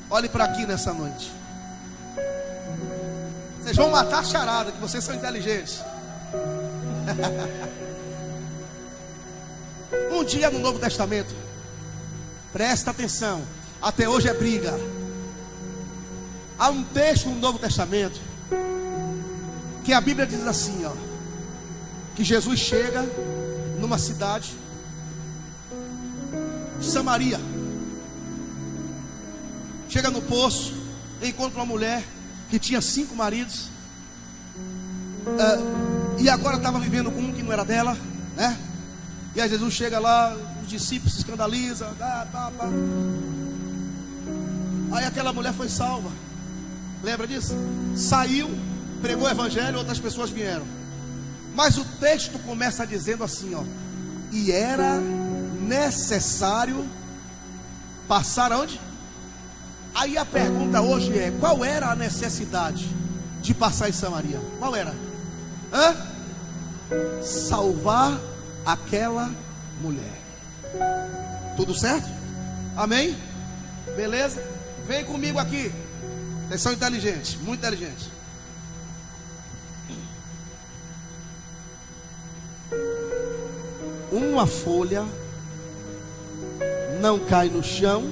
olhe para aqui nessa noite. Vocês vão matar a charada, que vocês são inteligentes. Um dia no Novo Testamento, presta atenção, até hoje é briga. Há um texto no Novo Testamento Que a Bíblia diz assim, ó, que Jesus chega numa cidade, Samaria, chega no poço, encontra uma mulher que tinha 5 maridos, e agora estava vivendo com um que não era dela, né? E aí Jesus chega lá, os discípulos se escandalizam, aí aquela mulher foi salva. Lembra disso? Saiu, pregou o evangelho, outras pessoas vieram. Mas o texto começa dizendo assim, ó: e era necessário passar aonde? Aí a pergunta hoje é: qual era a necessidade de passar em Samaria? Qual era? Salvar aquela mulher. Tudo certo? Amém? Beleza? Vem comigo aqui. Vocês são inteligentes, muito inteligentes. Uma folha não cai no chão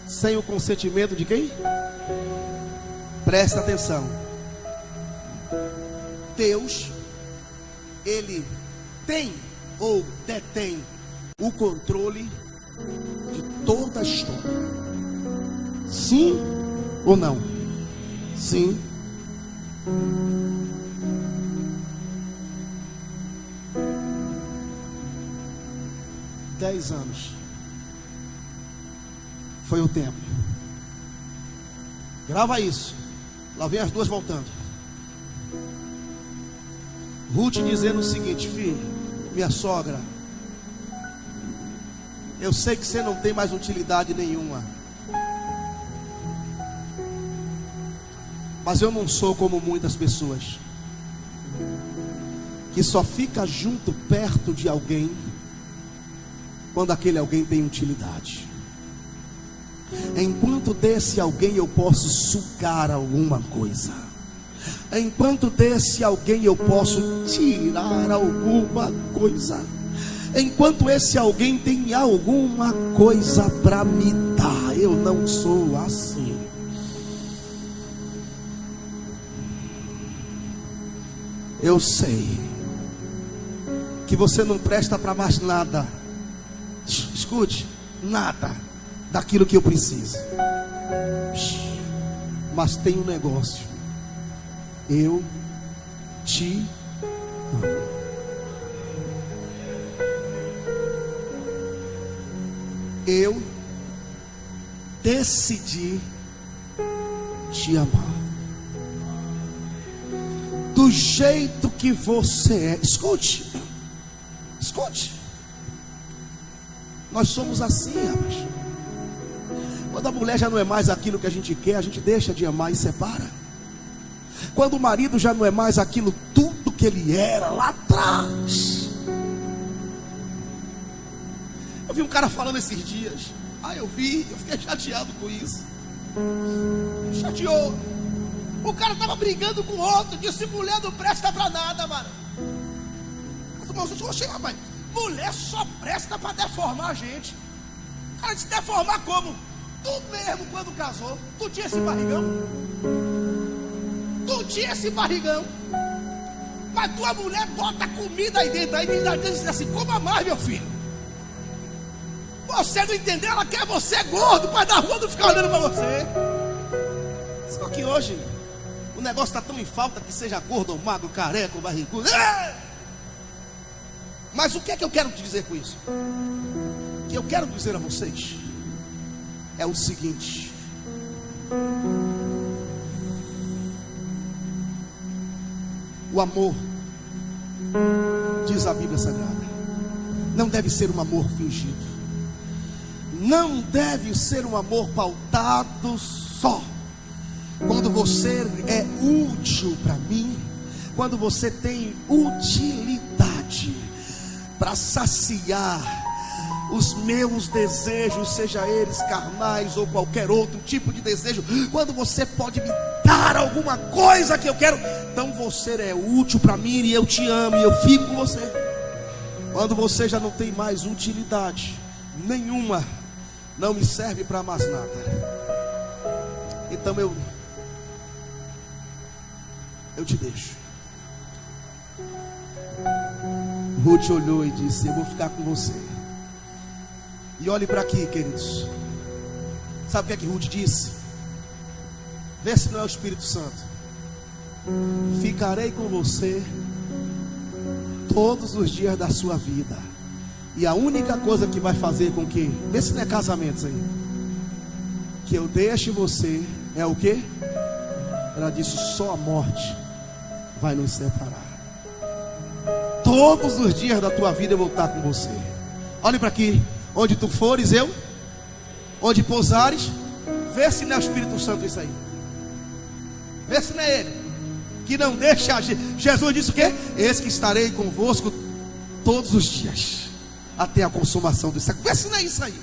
sem o consentimento de quem? Presta atenção. Deus, Ele tem ou detém o controle de toda a história. Sim ou não? Sim. Dez anos foi o tempo. Grava isso. Lá vem as duas voltando. Ruth dizendo o seguinte: filho, minha sogra, eu sei que você não tem mais utilidade nenhuma, mas eu não sou como muitas pessoas que só fica junto, perto de alguém quando aquele alguém tem utilidade. Enquanto desse alguém eu posso sugar alguma coisa, enquanto desse alguém eu posso tirar alguma coisa, enquanto esse alguém tem alguma coisa para me dar, eu não sou assim. Eu sei que você não presta para mais nada. Escute, nada daquilo que eu preciso. Mas tem um negócio: eu te amo. Eu decidi te amar do jeito que você é. Escute, escute. Nós somos assim, rapaz. Quando a mulher já não é mais aquilo que a gente quer, a gente deixa de amar e separa. Quando o marido já não é mais aquilo tudo que ele era lá atrás. Eu vi um cara falando esses dias. Eu fiquei chateado com isso. Chateou. O cara estava brigando com o outro, disse: mulher não presta pra nada, mano. Rapaz, mulher só presta para deformar a gente. O cara disse: deformar como? Tu mesmo, quando casou, tu tinha esse barrigão? Tu tinha esse barrigão? Mas tua mulher bota comida aí dentro. Aí diz assim: coma mais, meu filho. Você não entendeu? Ela quer você gordo para da rua não ficar olhando para você. Só que hoje o negócio está tão em falta, que seja gordo ou magro, careca ou barrigudo. Mas o que é que eu quero te dizer com isso? O que eu quero dizer a vocês é o seguinte: o amor, diz a Bíblia Sagrada, não deve ser um amor fingido. Não deve ser um amor pautado só quando você é útil para mim, quando você tem utilidade para saciar os meus desejos, seja eles carnais ou qualquer outro tipo de desejo. Quando você pode me dar alguma coisa que eu quero, então você é útil para mim e eu te amo e eu fico com você. Quando você já não tem mais utilidade nenhuma, não me serve para mais nada, então eu te deixo. Ruth olhou e disse: eu vou ficar com você. E olhe para aqui, queridos. Sabe o que é que Ruth disse? Vê se não é o Espírito Santo. Ficarei com você todos os dias da sua vida. E a única coisa que vai fazer com que, vê se não é casamentos aí, que eu deixe você, é o quê? Ela disse: só a morte vai nos separar. Todos os dias da tua vida eu vou estar com você. Olhe para aqui. Onde tu fores, eu. Onde pousares. Vê se não é o Espírito Santo isso aí. Vê se não é ele. Que não deixa. Jesus disse o quê? Eis que estarei convosco todos os dias, até a consumação do século. Vê se não é isso aí.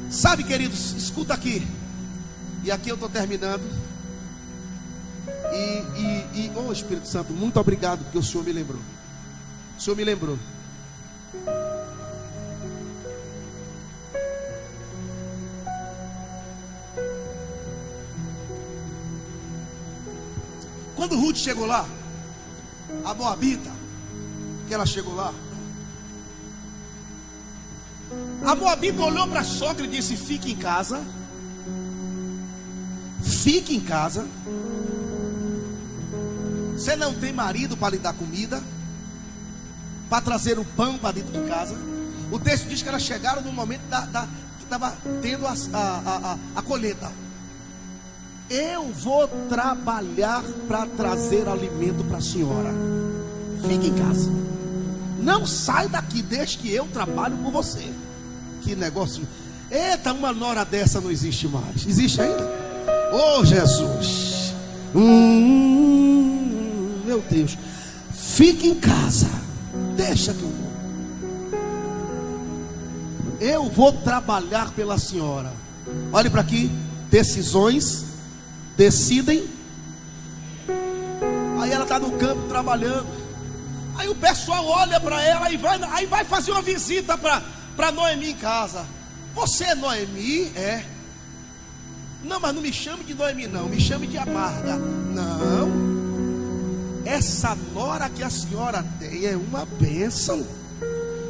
Sabe, queridos, escuta aqui. E aqui eu estou terminando. Oh Espírito Santo, muito obrigado, porque o Senhor me lembrou. O Senhor me lembrou. Quando Ruth chegou lá, a Moabita, que ela chegou lá, a Moabita olhou para a sogra e disse: fique em casa. Fique em casa. Você não tem marido para lhe dar comida, para trazer o pão para dentro de casa. O texto diz que elas chegaram no momento que estava tendo a colheita. Eu vou trabalhar para trazer alimento para a senhora. Fique em casa. Não sai daqui, deixe que eu trabalho por você. Que negócio. Eita, uma nora dessa não existe mais. Existe ainda? Oh Jesus. Meu Deus. Fique em casa. Deixa que eu vou. Eu vou trabalhar pela senhora. Olhe para aqui. Decisões decidem. Aí ela está no campo trabalhando. Aí o pessoal olha para ela e vai fazer uma visita para Noemi em casa. Você é Noemi? É. Não, mas não me chame de Noemi não, me chame de Amarga. Não. Essa nora que a senhora tem é uma bênção.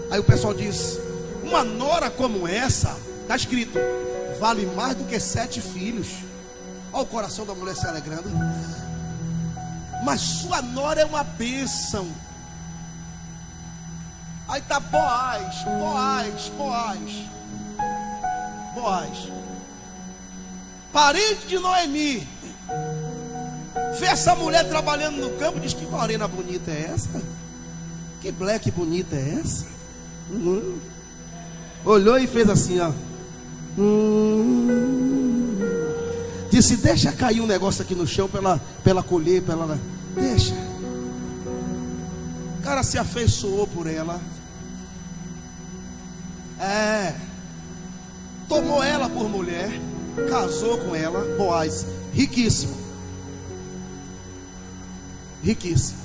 Aí o pessoal diz: uma nora como essa, está escrito, vale mais do que 7 filhos. Olha o coração da mulher se alegrando. Mas sua nora é uma bênção. Aí está Boaz. Parente de Noemi. Vê essa mulher trabalhando no campo. Diz: que morena bonita é essa? Que black bonita é essa? Olhou e fez assim, ó. Disse: deixa cair um negócio aqui no chão para ela colher, para ela. Deixa. O cara se afeiçoou por ela. Tomou ela por mulher, casou com ela. Boaz, riquíssimo. Riquíssimo.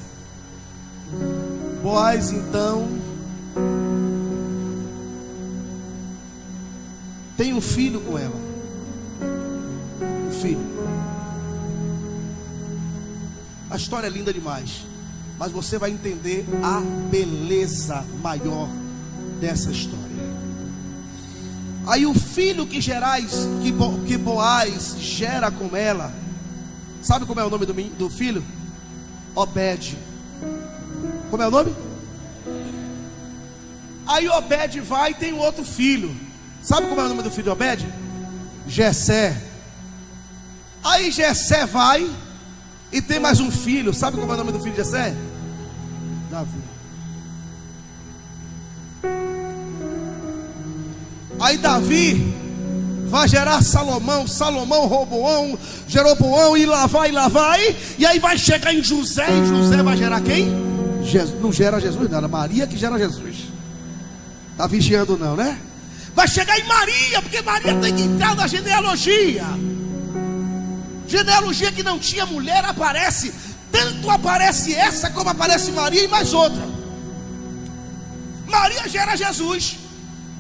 Boaz então tem um filho com ela. Um filho. A história é linda demais, mas você vai entender a beleza maior dessa história. Aí o filho que Boaz gera com ela, sabe como é o nome do filho? Obed. Como é o nome? Aí Obed vai e tem um outro filho. Sabe como é o nome do filho de Obed? Jessé. Aí Jessé vai e tem mais um filho. Sabe como é o nome do filho de Jessé? Davi. Aí Davi vai gerar Salomão, Roboão, Jeroboão, e lá vai. E aí vai chegar em José. E José vai gerar quem? Não gera Jesus, não, era Maria que gera Jesus. Está vigiando não, né? Vai chegar em Maria, porque Maria tem que entrar na genealogia. Genealogia que não tinha mulher aparece. Tanto aparece essa como aparece Maria e mais outra. Maria gera Jesus.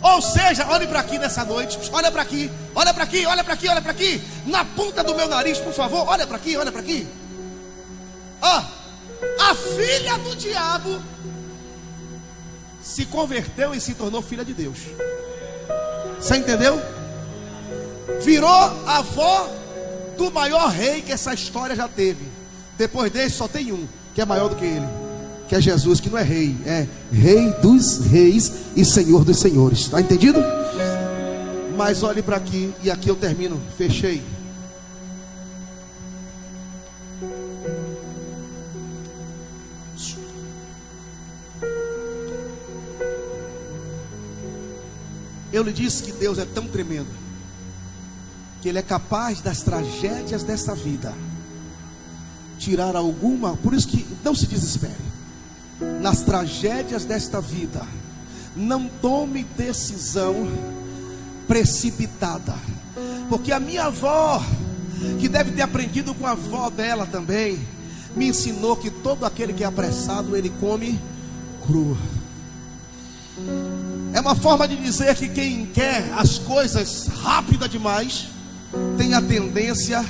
Ou seja, olhe para aqui nessa noite. Olha para aqui. Na ponta do meu nariz, por favor. Olha para aqui. Ó, a filha do diabo se converteu e se tornou filha de Deus. Você entendeu? Virou a avó do maior rei que essa história já teve. Depois dele só tem um que é maior do que ele, que é Jesus, que não é rei, é Rei dos reis e Senhor dos senhores. Está entendido? Mas olhe para aqui, e aqui eu termino, fechei. Eu lhe disse que Deus é tão tremendo que Ele é capaz das tragédias desta vida tirar alguma. Por isso que não se desespere. Nas tragédias desta vida, não tome decisão precipitada, porque a minha avó, que deve ter aprendido com a avó dela também, me ensinou que todo aquele que é apressado, ele come cru. É uma forma de dizer que quem quer as coisas rápida demais tem a tendência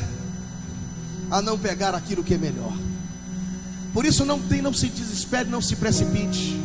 a não pegar aquilo que é melhor. Por isso não se desespere, não se precipite.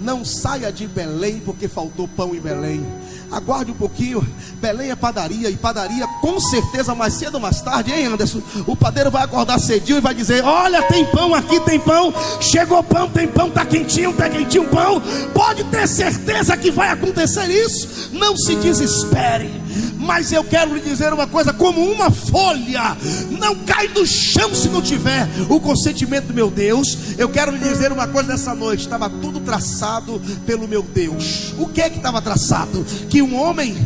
Não saia de Belém porque faltou pão em Belém. Aguarde um pouquinho. Belém é padaria, e padaria com certeza mais cedo ou mais tarde, hein, Anderson? O padeiro vai acordar cedinho e vai dizer: olha, tem pão aqui, tem pão. Chegou pão, tem pão, tá quentinho o pão. Pode ter certeza que vai acontecer isso. Não se desespere. Mas eu quero lhe dizer uma coisa: como uma folha não cai do chão se não tiver o consentimento do meu Deus. Eu quero lhe dizer uma coisa nessa noite: estava tudo traçado pelo meu Deus. O que é que estava traçado? Que um homem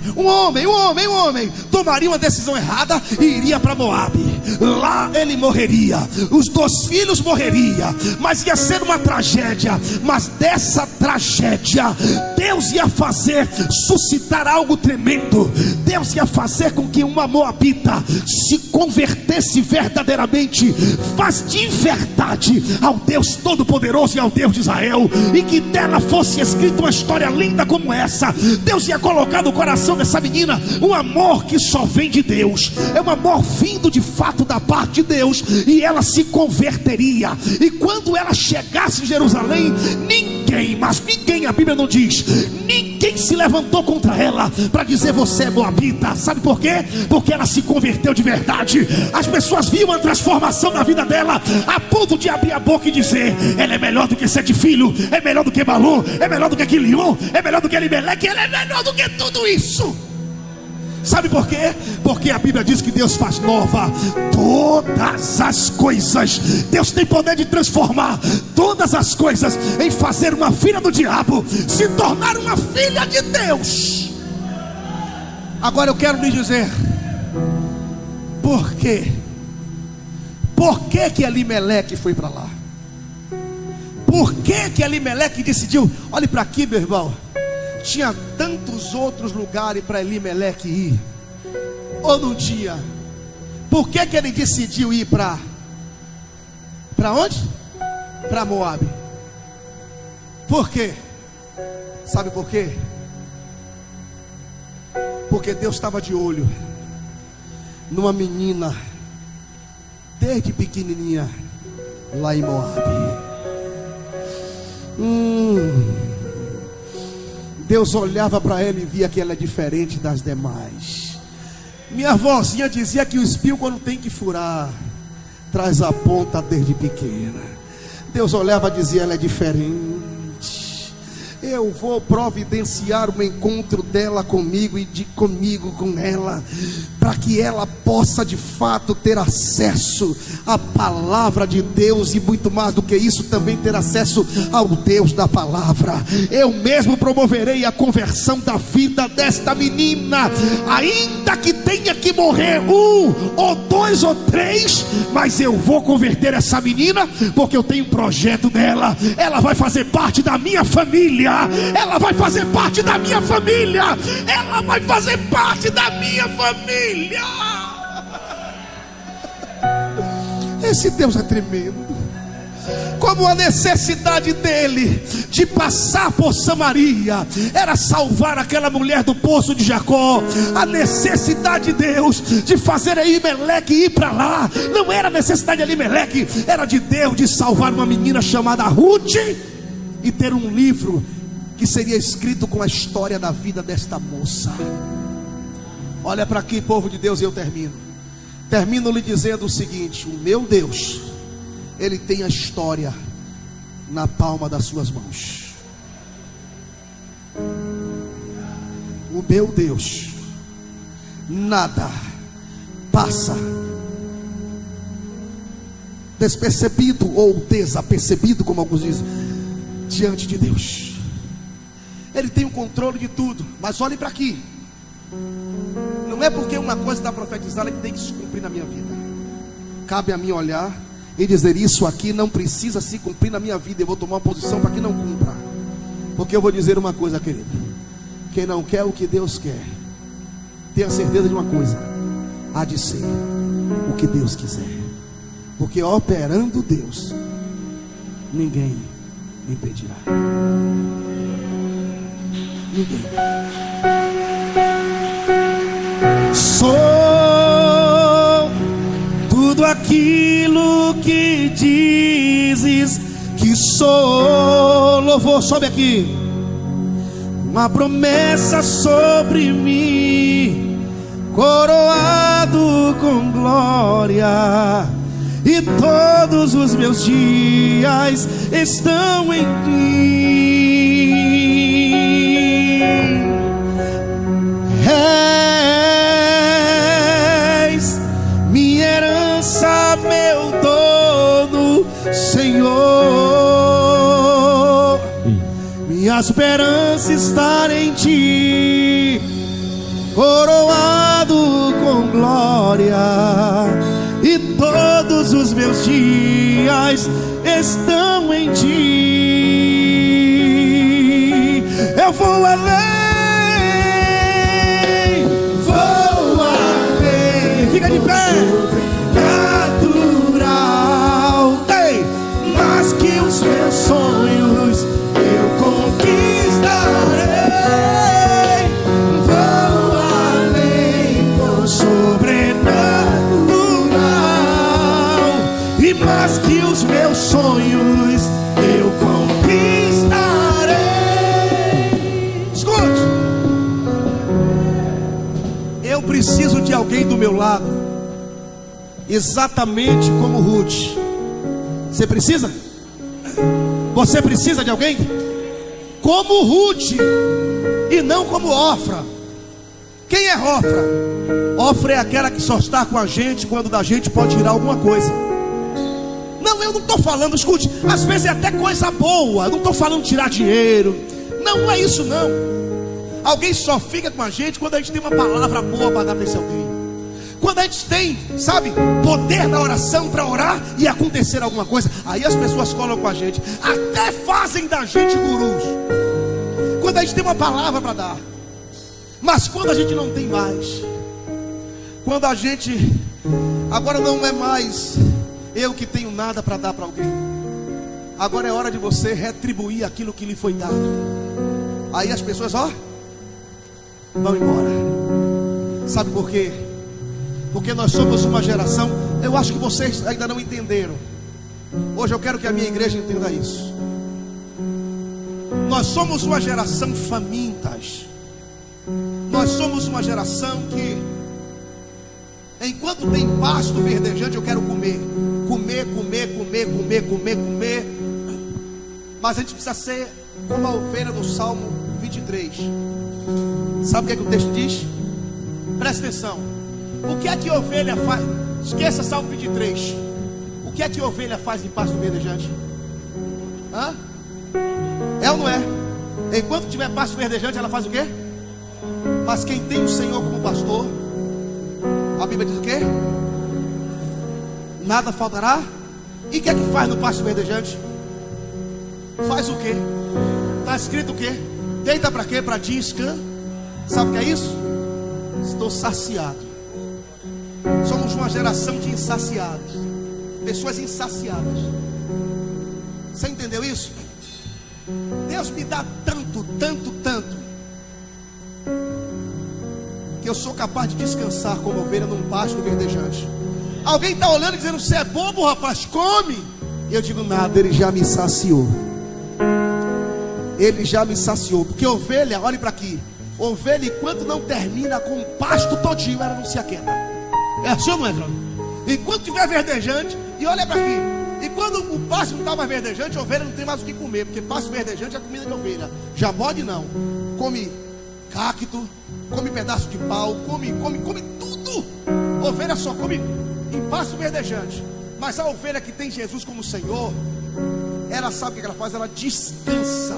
tomaria uma decisão errada e iria para Moabe. Lá ele morreria, os 2 filhos morreriam, mas ia ser uma tragédia. Mas dessa tragédia Deus ia fazer suscitar algo tremendo. Deus ia fazer com que uma moabita se convertesse verdadeiramente, faz de verdade ao Deus Todo-Poderoso e ao Deus de Israel, e que dela fosse escrita uma história linda como essa. Deus ia colocar no coração dessa menina um amor que só vem de Deus, é um amor vindo de fato da parte de Deus, e ela se converteria. E quando ela chegasse em Jerusalém, ninguém, mas ninguém, a Bíblia não diz, ninguém se levantou contra ela para dizer: você é moabita. Sabe por quê? Porque ela se converteu de verdade. As pessoas viam a transformação na vida dela, a ponto de abrir a boca e dizer: ela é melhor do que 7 filhos, é melhor do que Balom, é melhor do que Quilion, é melhor do que Elimeleque, ela é melhor do que tudo isso. Sabe por quê? Porque a Bíblia diz que Deus faz nova todas as coisas. Deus tem poder de transformar todas as coisas em fazer uma filha do diabo se tornar uma filha de Deus. Agora eu quero lhe dizer por quê? Por que que Elimeleque foi para lá? Por que que Elimeleque decidiu? Olhe para aqui, meu irmão. Tinha tantos outros lugares para Elimeleque ir, ou não tinha? Por que que ele decidiu ir para onde? Para Moabe. Por quê? Sabe por quê? Porque Deus estava de olho numa menina desde pequenininha lá em Moabe. Deus olhava para ela e via que ela é diferente das demais. Minha avózinha dizia que o espinho, quando tem que furar, traz a ponta desde pequena. Deus olhava e dizia: ela é diferente. Eu vou providenciar o encontro dela comigo e comigo com ela, para que ela possa de fato ter acesso à palavra de Deus, e muito mais do que isso, também ter acesso ao Deus da palavra. Eu mesmo promoverei a conversão da vida desta menina, ainda que tenha que morrer 1 ou 2 ou 3, mas eu vou converter essa menina, porque eu tenho um projeto dela. Ela vai fazer parte da minha família. Ela vai fazer parte da minha família. Ela vai fazer parte da minha família. Esse Deus é tremendo. Como a necessidade dele de passar por Samaria era salvar aquela mulher do poço de Jacó, a necessidade de Deus de fazer Elimeleque ir para lá não era necessidade de Elimeleque, era de Deus de salvar uma menina chamada Ruth e ter um livro que seria escrito com a história da vida desta moça. Olha para aqui, povo de Deus, e eu termino lhe dizendo o seguinte: o meu Deus, Ele tem a história na palma das suas mãos. O meu Deus, nada passa despercebido ou desapercebido, como alguns dizem, diante de Deus. Ele tem o controle de tudo. Mas olhe para aqui, não é porque uma coisa está profetizada que tem que se cumprir na minha vida. Cabe a mim olhar e dizer: isso aqui não precisa se cumprir na minha vida. Eu vou tomar uma posição para que não cumpra. Porque eu vou dizer uma coisa, querido: quem não quer o que Deus quer, tenha certeza de uma coisa: há de ser o que Deus quiser. Porque operando Deus, ninguém impedirá. Ninguém. Sou tudo aquilo que dizes que sou. Louvor, sobe aqui. Uma promessa sobre mim, coroado com glória, e todos os meus dias estão em ti. És minha herança, meu dono, Senhor. Minha esperança está em ti, coroado com glória, e todos os meus dias estão em ti. Eu vou além, fica de pé. Natural, ei, mas que os meus sonhos eu conquistarei. Vou além, com sobrenatural, e mais que os meus sonhos eu conquistarei. Escute, eu preciso de alguém do meu lado, exatamente como Ruth. Você precisa? Você precisa de alguém como Ruth e não como Ofra. Quem é Ofra? Ofra é aquela que só está com a gente quando da gente pode tirar alguma coisa. Não, eu não estou falando, escute, às vezes é até coisa boa. Eu não estou falando tirar dinheiro. Não é isso não. Alguém só fica com a gente quando a gente tem uma palavra boa para dar para esse alguém. Quando a gente tem, sabe, poder na oração para orar e acontecer alguma coisa, aí as pessoas colam com a gente, até fazem da gente gurus. Quando a gente tem uma palavra para dar. Mas quando a gente não tem mais, quando a gente, agora não é mais eu que tenho nada para dar para alguém, agora é hora de você retribuir aquilo que lhe foi dado. Aí as pessoas, ó, vão embora. Sabe por quê? Porque nós somos uma geração, eu acho que vocês ainda não entenderam. Hoje eu quero que a minha igreja entenda isso. Nós somos uma geração famintas. Nós somos uma geração que, enquanto tem pasto verdejante, eu quero comer. Comer. Mas a gente precisa ser como a ovelha do Salmo 23. Sabe o que o texto diz? Presta atenção. O que é que a ovelha faz? Esqueça Salmo 23. O que é que a ovelha faz em pasto verdejante? Hã? É ou não é? Enquanto tiver pasto verdejante, ela faz o quê? Mas quem tem o Senhor como pastor, a Bíblia diz o quê? Nada faltará. E o que é que faz no pasto verdejante? Faz o quê? Está escrito o quê? Deita para quê? Para descansar. Sabe o que é isso? Estou saciado. Somos uma geração de insaciados. Pessoas insaciadas. Você entendeu isso? Deus me dá tanto, tanto, tanto, que eu sou capaz de descansar como ovelha num pasto verdejante. Alguém está olhando e dizendo: você é bobo, rapaz, come. E eu digo: nada, ele já me saciou. Ele já me saciou. Porque ovelha, olhe para aqui, ovelha, enquanto não termina com o pasto todinho, ela não se aquieta. É assim ou não é, João? Enquanto estiver verdejante, e olha para aqui, e quando o pasto não está mais verdejante, a ovelha não tem mais o que comer, porque pasto verdejante é comida de ovelha. Já bode não, come cacto, come pedaço de pau, come tudo. Ovelha só come em pasto verdejante. Mas a ovelha que tem Jesus como Senhor, ela sabe o que ela faz? Ela descansa.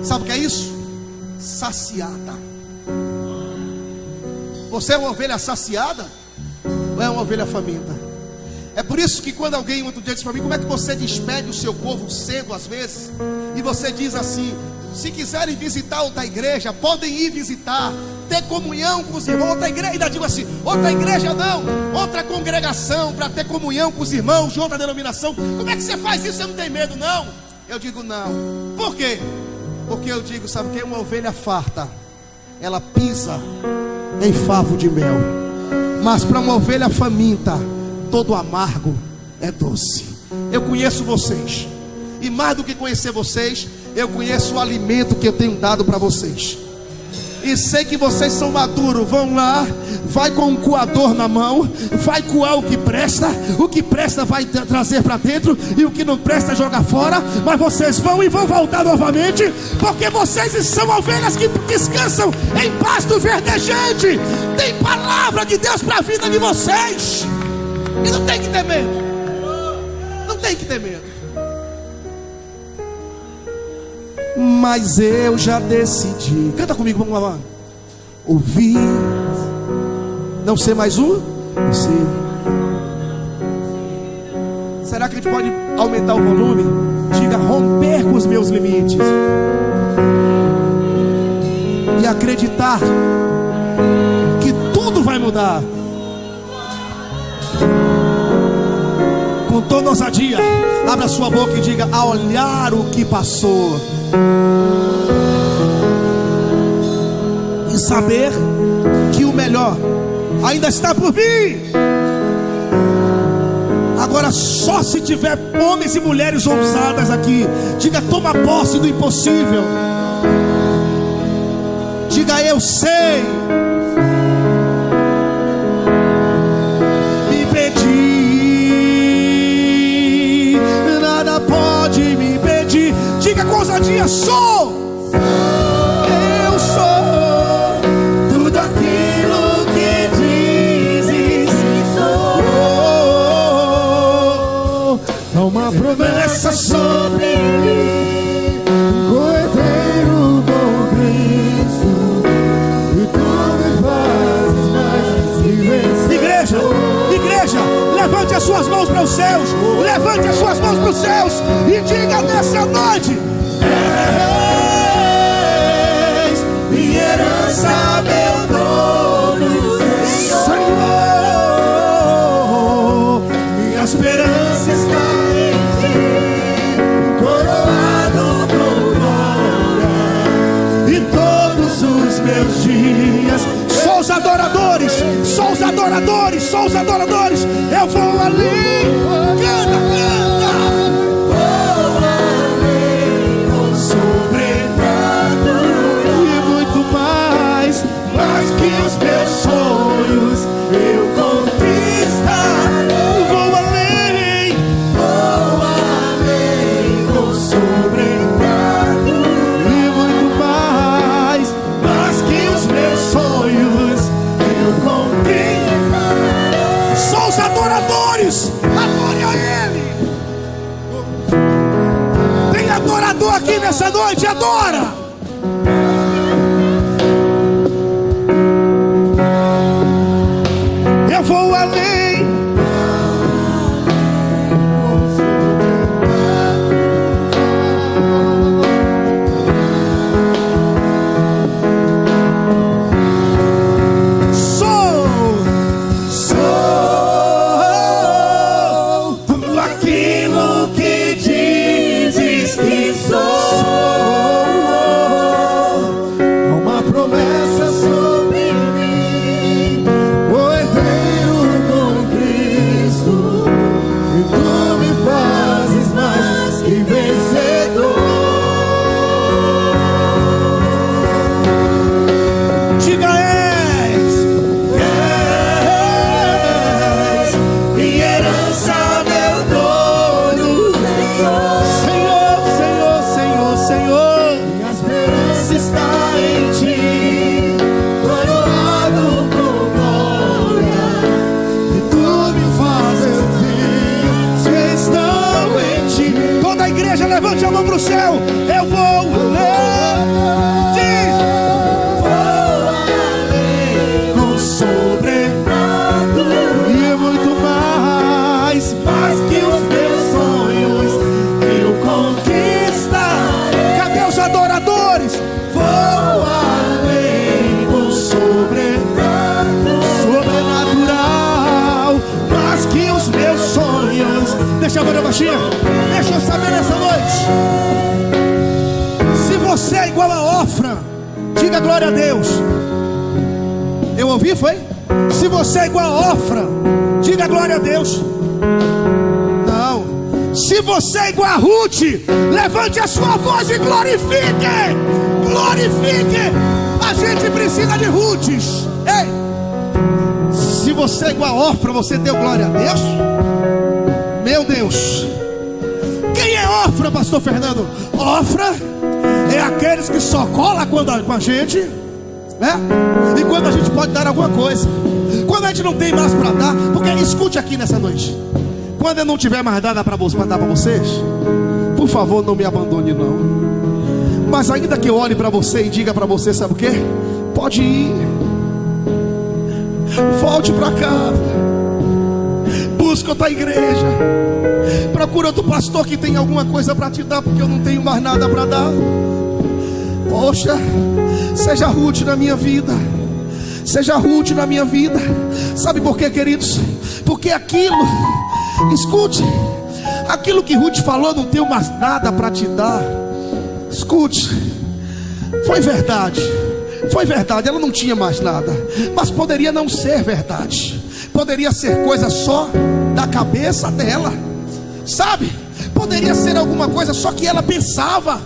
Sabe o que é isso? Saciada. Você é uma ovelha saciada? Ou é uma ovelha faminta? É por isso que quando alguém outro dia disse para mim: como é que você despede o seu povo cedo às vezes? E você diz assim: se quiserem visitar outra igreja, podem ir visitar, ter comunhão com os irmãos. Outra igreja, ainda digo assim: outra igreja não, outra congregação, para ter comunhão com os irmãos de outra denominação. Como é que você faz isso? Você não tem medo não? Eu digo não. Por quê? Porque eu digo, sabe o que? Uma ovelha farta, ela pisa em favo de mel. Mas para uma ovelha faminta, todo amargo é doce. Eu conheço vocês, e mais do que conhecer vocês, eu conheço o alimento que eu tenho dado para vocês. E sei que vocês são maduros. Vão lá, vai com um coador na mão, vai coar o que presta vai trazer para dentro, e o que não presta joga fora. Mas vocês vão e vão voltar novamente, porque vocês são ovelhas que descansam em pasto verdejante. Tem palavra de Deus para a vida de vocês, e não tem que ter medo. Não tem que ter medo. Mas eu já decidi. Canta comigo, vamos lá. Ouvir, não ser mais um. Você. Será que a gente pode aumentar o volume? Diga: romper com os meus limites e acreditar que tudo vai mudar. Com toda ousadia, abra sua boca e diga: a olhar o que passou e saber que o melhor ainda está por vir. Agora, só se tiver homens e mulheres ousadas aqui, diga: toma posse do impossível. Diga: eu sei. Me pedi, nada pode me pedir. Diga com ousadia: sou. Eu sou tudo aquilo que dizes. Há uma promessa sobre mim, cordeiro com Cristo, e tu me fazes mais que vencer. Igreja, levante as suas mãos para os céus. Levante as suas mãos para os céus e diga nessa noite: és minha herança, meu dono, Senhor. Minha esperança está em ti, coroado com glória, e todos os meus dias. Só os adoradores, só os adoradores, só os adoradores. Eu vou ali. Canta, canta. Vou além, vou sobretudo, e muito mais que os meus sonhos eu conquistar. Vou além, vou sobretudo, e muito mais que os meus sonhos eu conquistar. Só os adoradores, adore a Ele. Tem adorador aqui nessa noite, adora. Eu vou além. Sou tudo aquilo que diz. e vencedor. Diga: és minha herança, meu dono. Senhor, Senhor, Senhor, Senhor, minha esperança está em ti, coroado com glória, e tu me fazes filhos que estão em ti. Toda a igreja levante a mão para o céu. Eu vou ler. Diz: e é muito mais que os meus sonhos eu conquistarei. Cadê os adoradores? Vou além do sobrenatural, mais que os meus sonhos. Deixa eu ver a baixinha. Deixa eu saber nessa noite. Se você é igual a Ofra, diga glória a Deus. Eu ouvi, foi? Se você é igual a Ofra, diga glória a Deus. Não. Se você é igual a Ruth, levante a sua voz e glorifique. Glorifique. A gente precisa de Ruths. Ei, se você é igual a Ofra, você deu glória a Deus? Meu Deus. Quem é Ofra, pastor Fernando? Ofra é aqueles que só colam com a gente, né? E quando a gente pode dar alguma coisa, quando a gente não tem mais para dar. Porque escute aqui nessa noite: quando eu não tiver mais nada para dar para vocês, por favor, não me abandone não. Mas ainda que eu olhe para você e diga para você, sabe o que? Pode ir, volte para casa, busca outra igreja, procura outro pastor que tem alguma coisa para te dar, porque eu não tenho mais nada para dar. Poxa, seja Ruth na minha vida. Seja Ruth na minha vida. Sabe por quê, queridos? Porque aquilo, escute, aquilo que Ruth falou, não tenho mais nada para te dar. Escute, foi verdade. Foi verdade, ela não tinha mais nada. Mas poderia não ser verdade. Poderia ser coisa só da cabeça dela, sabe? Poderia ser alguma coisa só que ela pensava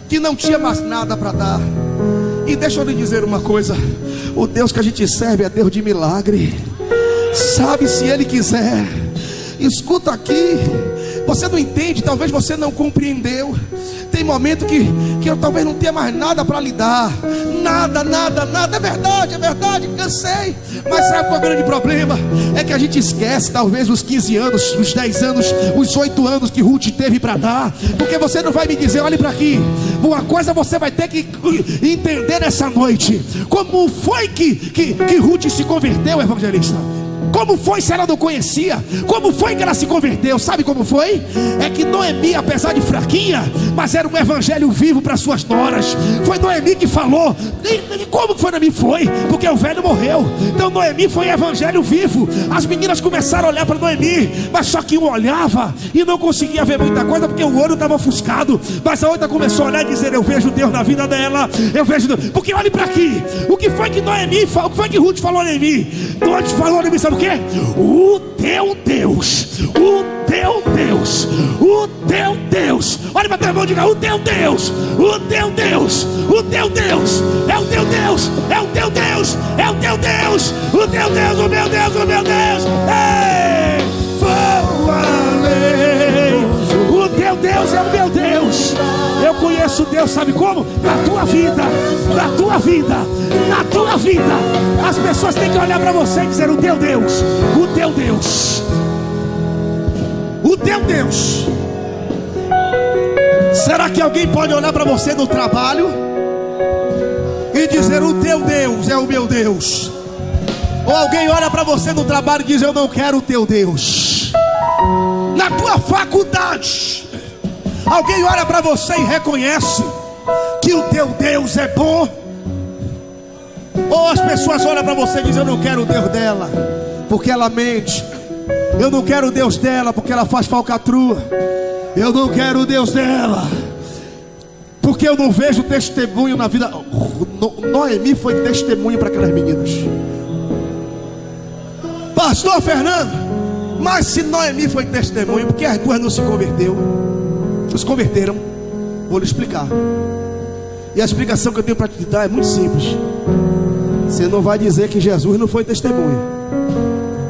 que não tinha mais nada para dar. E deixa eu lhe dizer uma coisa: o Deus que a gente serve é Deus de milagre. Sabe, se Ele quiser, escuta aqui, você não entende, talvez você não compreendeu. Tem momento que eu talvez não tenha mais nada para lhe dar. Nada. É verdade, cansei. Mas sabe qual é o grande problema? É que a gente esquece talvez os 15 anos, os 10 anos, os 8 anos que Ruth teve para dar. Porque você não vai me dizer: olhe para aqui. Uma coisa você vai ter que entender nessa noite: como foi que Ruth se converteu, evangelista? Como foi se ela não conhecia? Como foi que ela se converteu? Sabe como foi? É que Noemi, apesar de fraquinha, mas era um evangelho vivo para suas noras. Foi Noemi que falou. E como que foi Noemi? Foi porque o velho morreu. Então Noemi foi evangelho vivo. As meninas começaram a olhar para Noemi, mas só que um olhava e não conseguia ver muita coisa, porque o olho estava ofuscado. Mas a outra começou a olhar e dizer: eu vejo Deus na vida dela. Eu vejo Deus. Porque olhe para aqui. O que foi que Noemi falou? O que foi que Ruth falou a Noemi? Ruth falou a Noemi, sabe o quê? O teu Deus, o teu Deus, o teu Deus. Olha para teu irmão e diga: o teu Deus, o teu Deus, o teu Deus, é o teu Deus, é o teu Deus, é o teu Deus, o teu Deus, o meu Deus, o meu Deus. Ei, vou além. O teu Deus é o meu Deus. Eu conheço Deus, sabe como? Na tua vida, na tua vida, na tua vida. As pessoas têm que olhar para você e dizer: o teu Deus, o teu Deus, o teu Deus. Será que alguém pode olhar para você no trabalho e dizer: o teu Deus é o meu Deus? Ou alguém olha para você no trabalho e diz: eu não quero o teu Deus? Na tua faculdade, alguém olha para você e reconhece que o teu Deus é bom? Ou as pessoas olham para você e dizem: eu não quero o Deus dela, porque ela mente. Eu não quero o Deus dela, porque ela faz falcatrua. Eu não quero o Deus dela, porque eu não vejo testemunho na vida. Noemi foi testemunho para aquelas meninas. Pastor Fernando, mas se Noemi foi testemunho, por que as duas não se converteu? se converteram. Vou lhe explicar. E a explicação que eu tenho para te dar é muito simples. Você não vai dizer que Jesus não foi testemunha,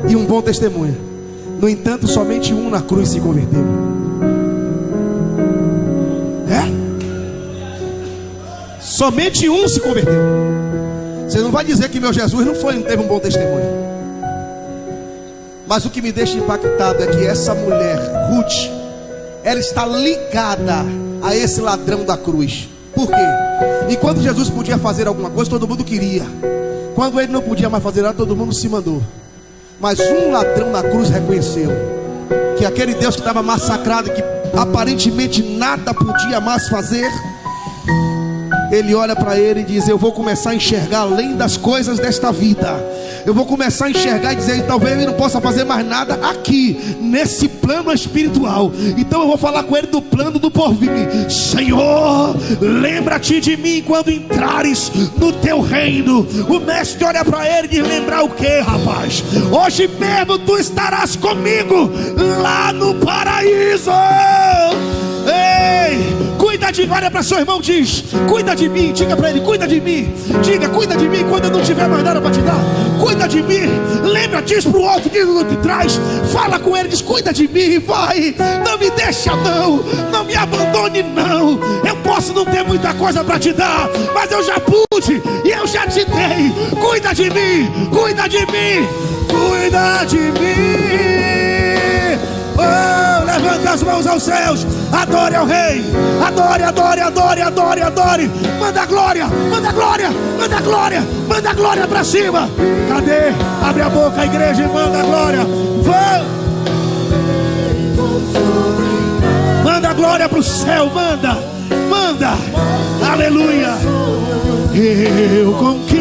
e um bom testemunha. No entanto, somente um na cruz se converteu. Somente um se converteu. Você não vai dizer que meu Jesus não teve um bom testemunho. Mas o que me deixa impactado é que essa mulher, Ruth, ela está ligada a esse ladrão da cruz. Por quê? Enquanto Jesus podia fazer alguma coisa, todo mundo queria. Quando ele não podia mais fazer nada, todo mundo se mandou. Mas um ladrão na cruz reconheceu que aquele Deus que estava massacrado, que aparentemente nada podia mais fazer, ele olha para ele e diz: eu vou começar a enxergar além das coisas desta vida. Eu vou começar a enxergar e dizer: talvez ele não possa fazer mais nada aqui, nesse plano espiritual. Então eu vou falar com ele do plano do porvir. Senhor, lembra-te de mim quando entrares no teu reino. O mestre olha para ele e diz: lembrar o que, rapaz? Hoje mesmo tu estarás comigo lá no paraíso. Ei, cuida de mim. Olha para seu irmão, diz: cuida de mim. Diga para ele: cuida de mim. Diga: cuida de mim quando eu não tiver mais nada para te dar. Cuida de mim. Lembra, diz para o outro, diz no de trás. Fala com ele, diz: cuida de mim, vai. Não me deixa não. Não me abandone não. Eu posso não ter muita coisa para te dar, mas eu já pude e eu já te dei. Cuida de mim. Cuida de mim. Cuida de mim. Oh, levanta as mãos aos céus. Adore ao Rei. Adore, adore, adore, adore, adore. Manda glória, manda glória, manda glória, manda glória pra cima. Cadê? Abre a boca, a igreja, e manda glória. Manda glória pro céu, manda, manda. Aleluia. Eu conquisto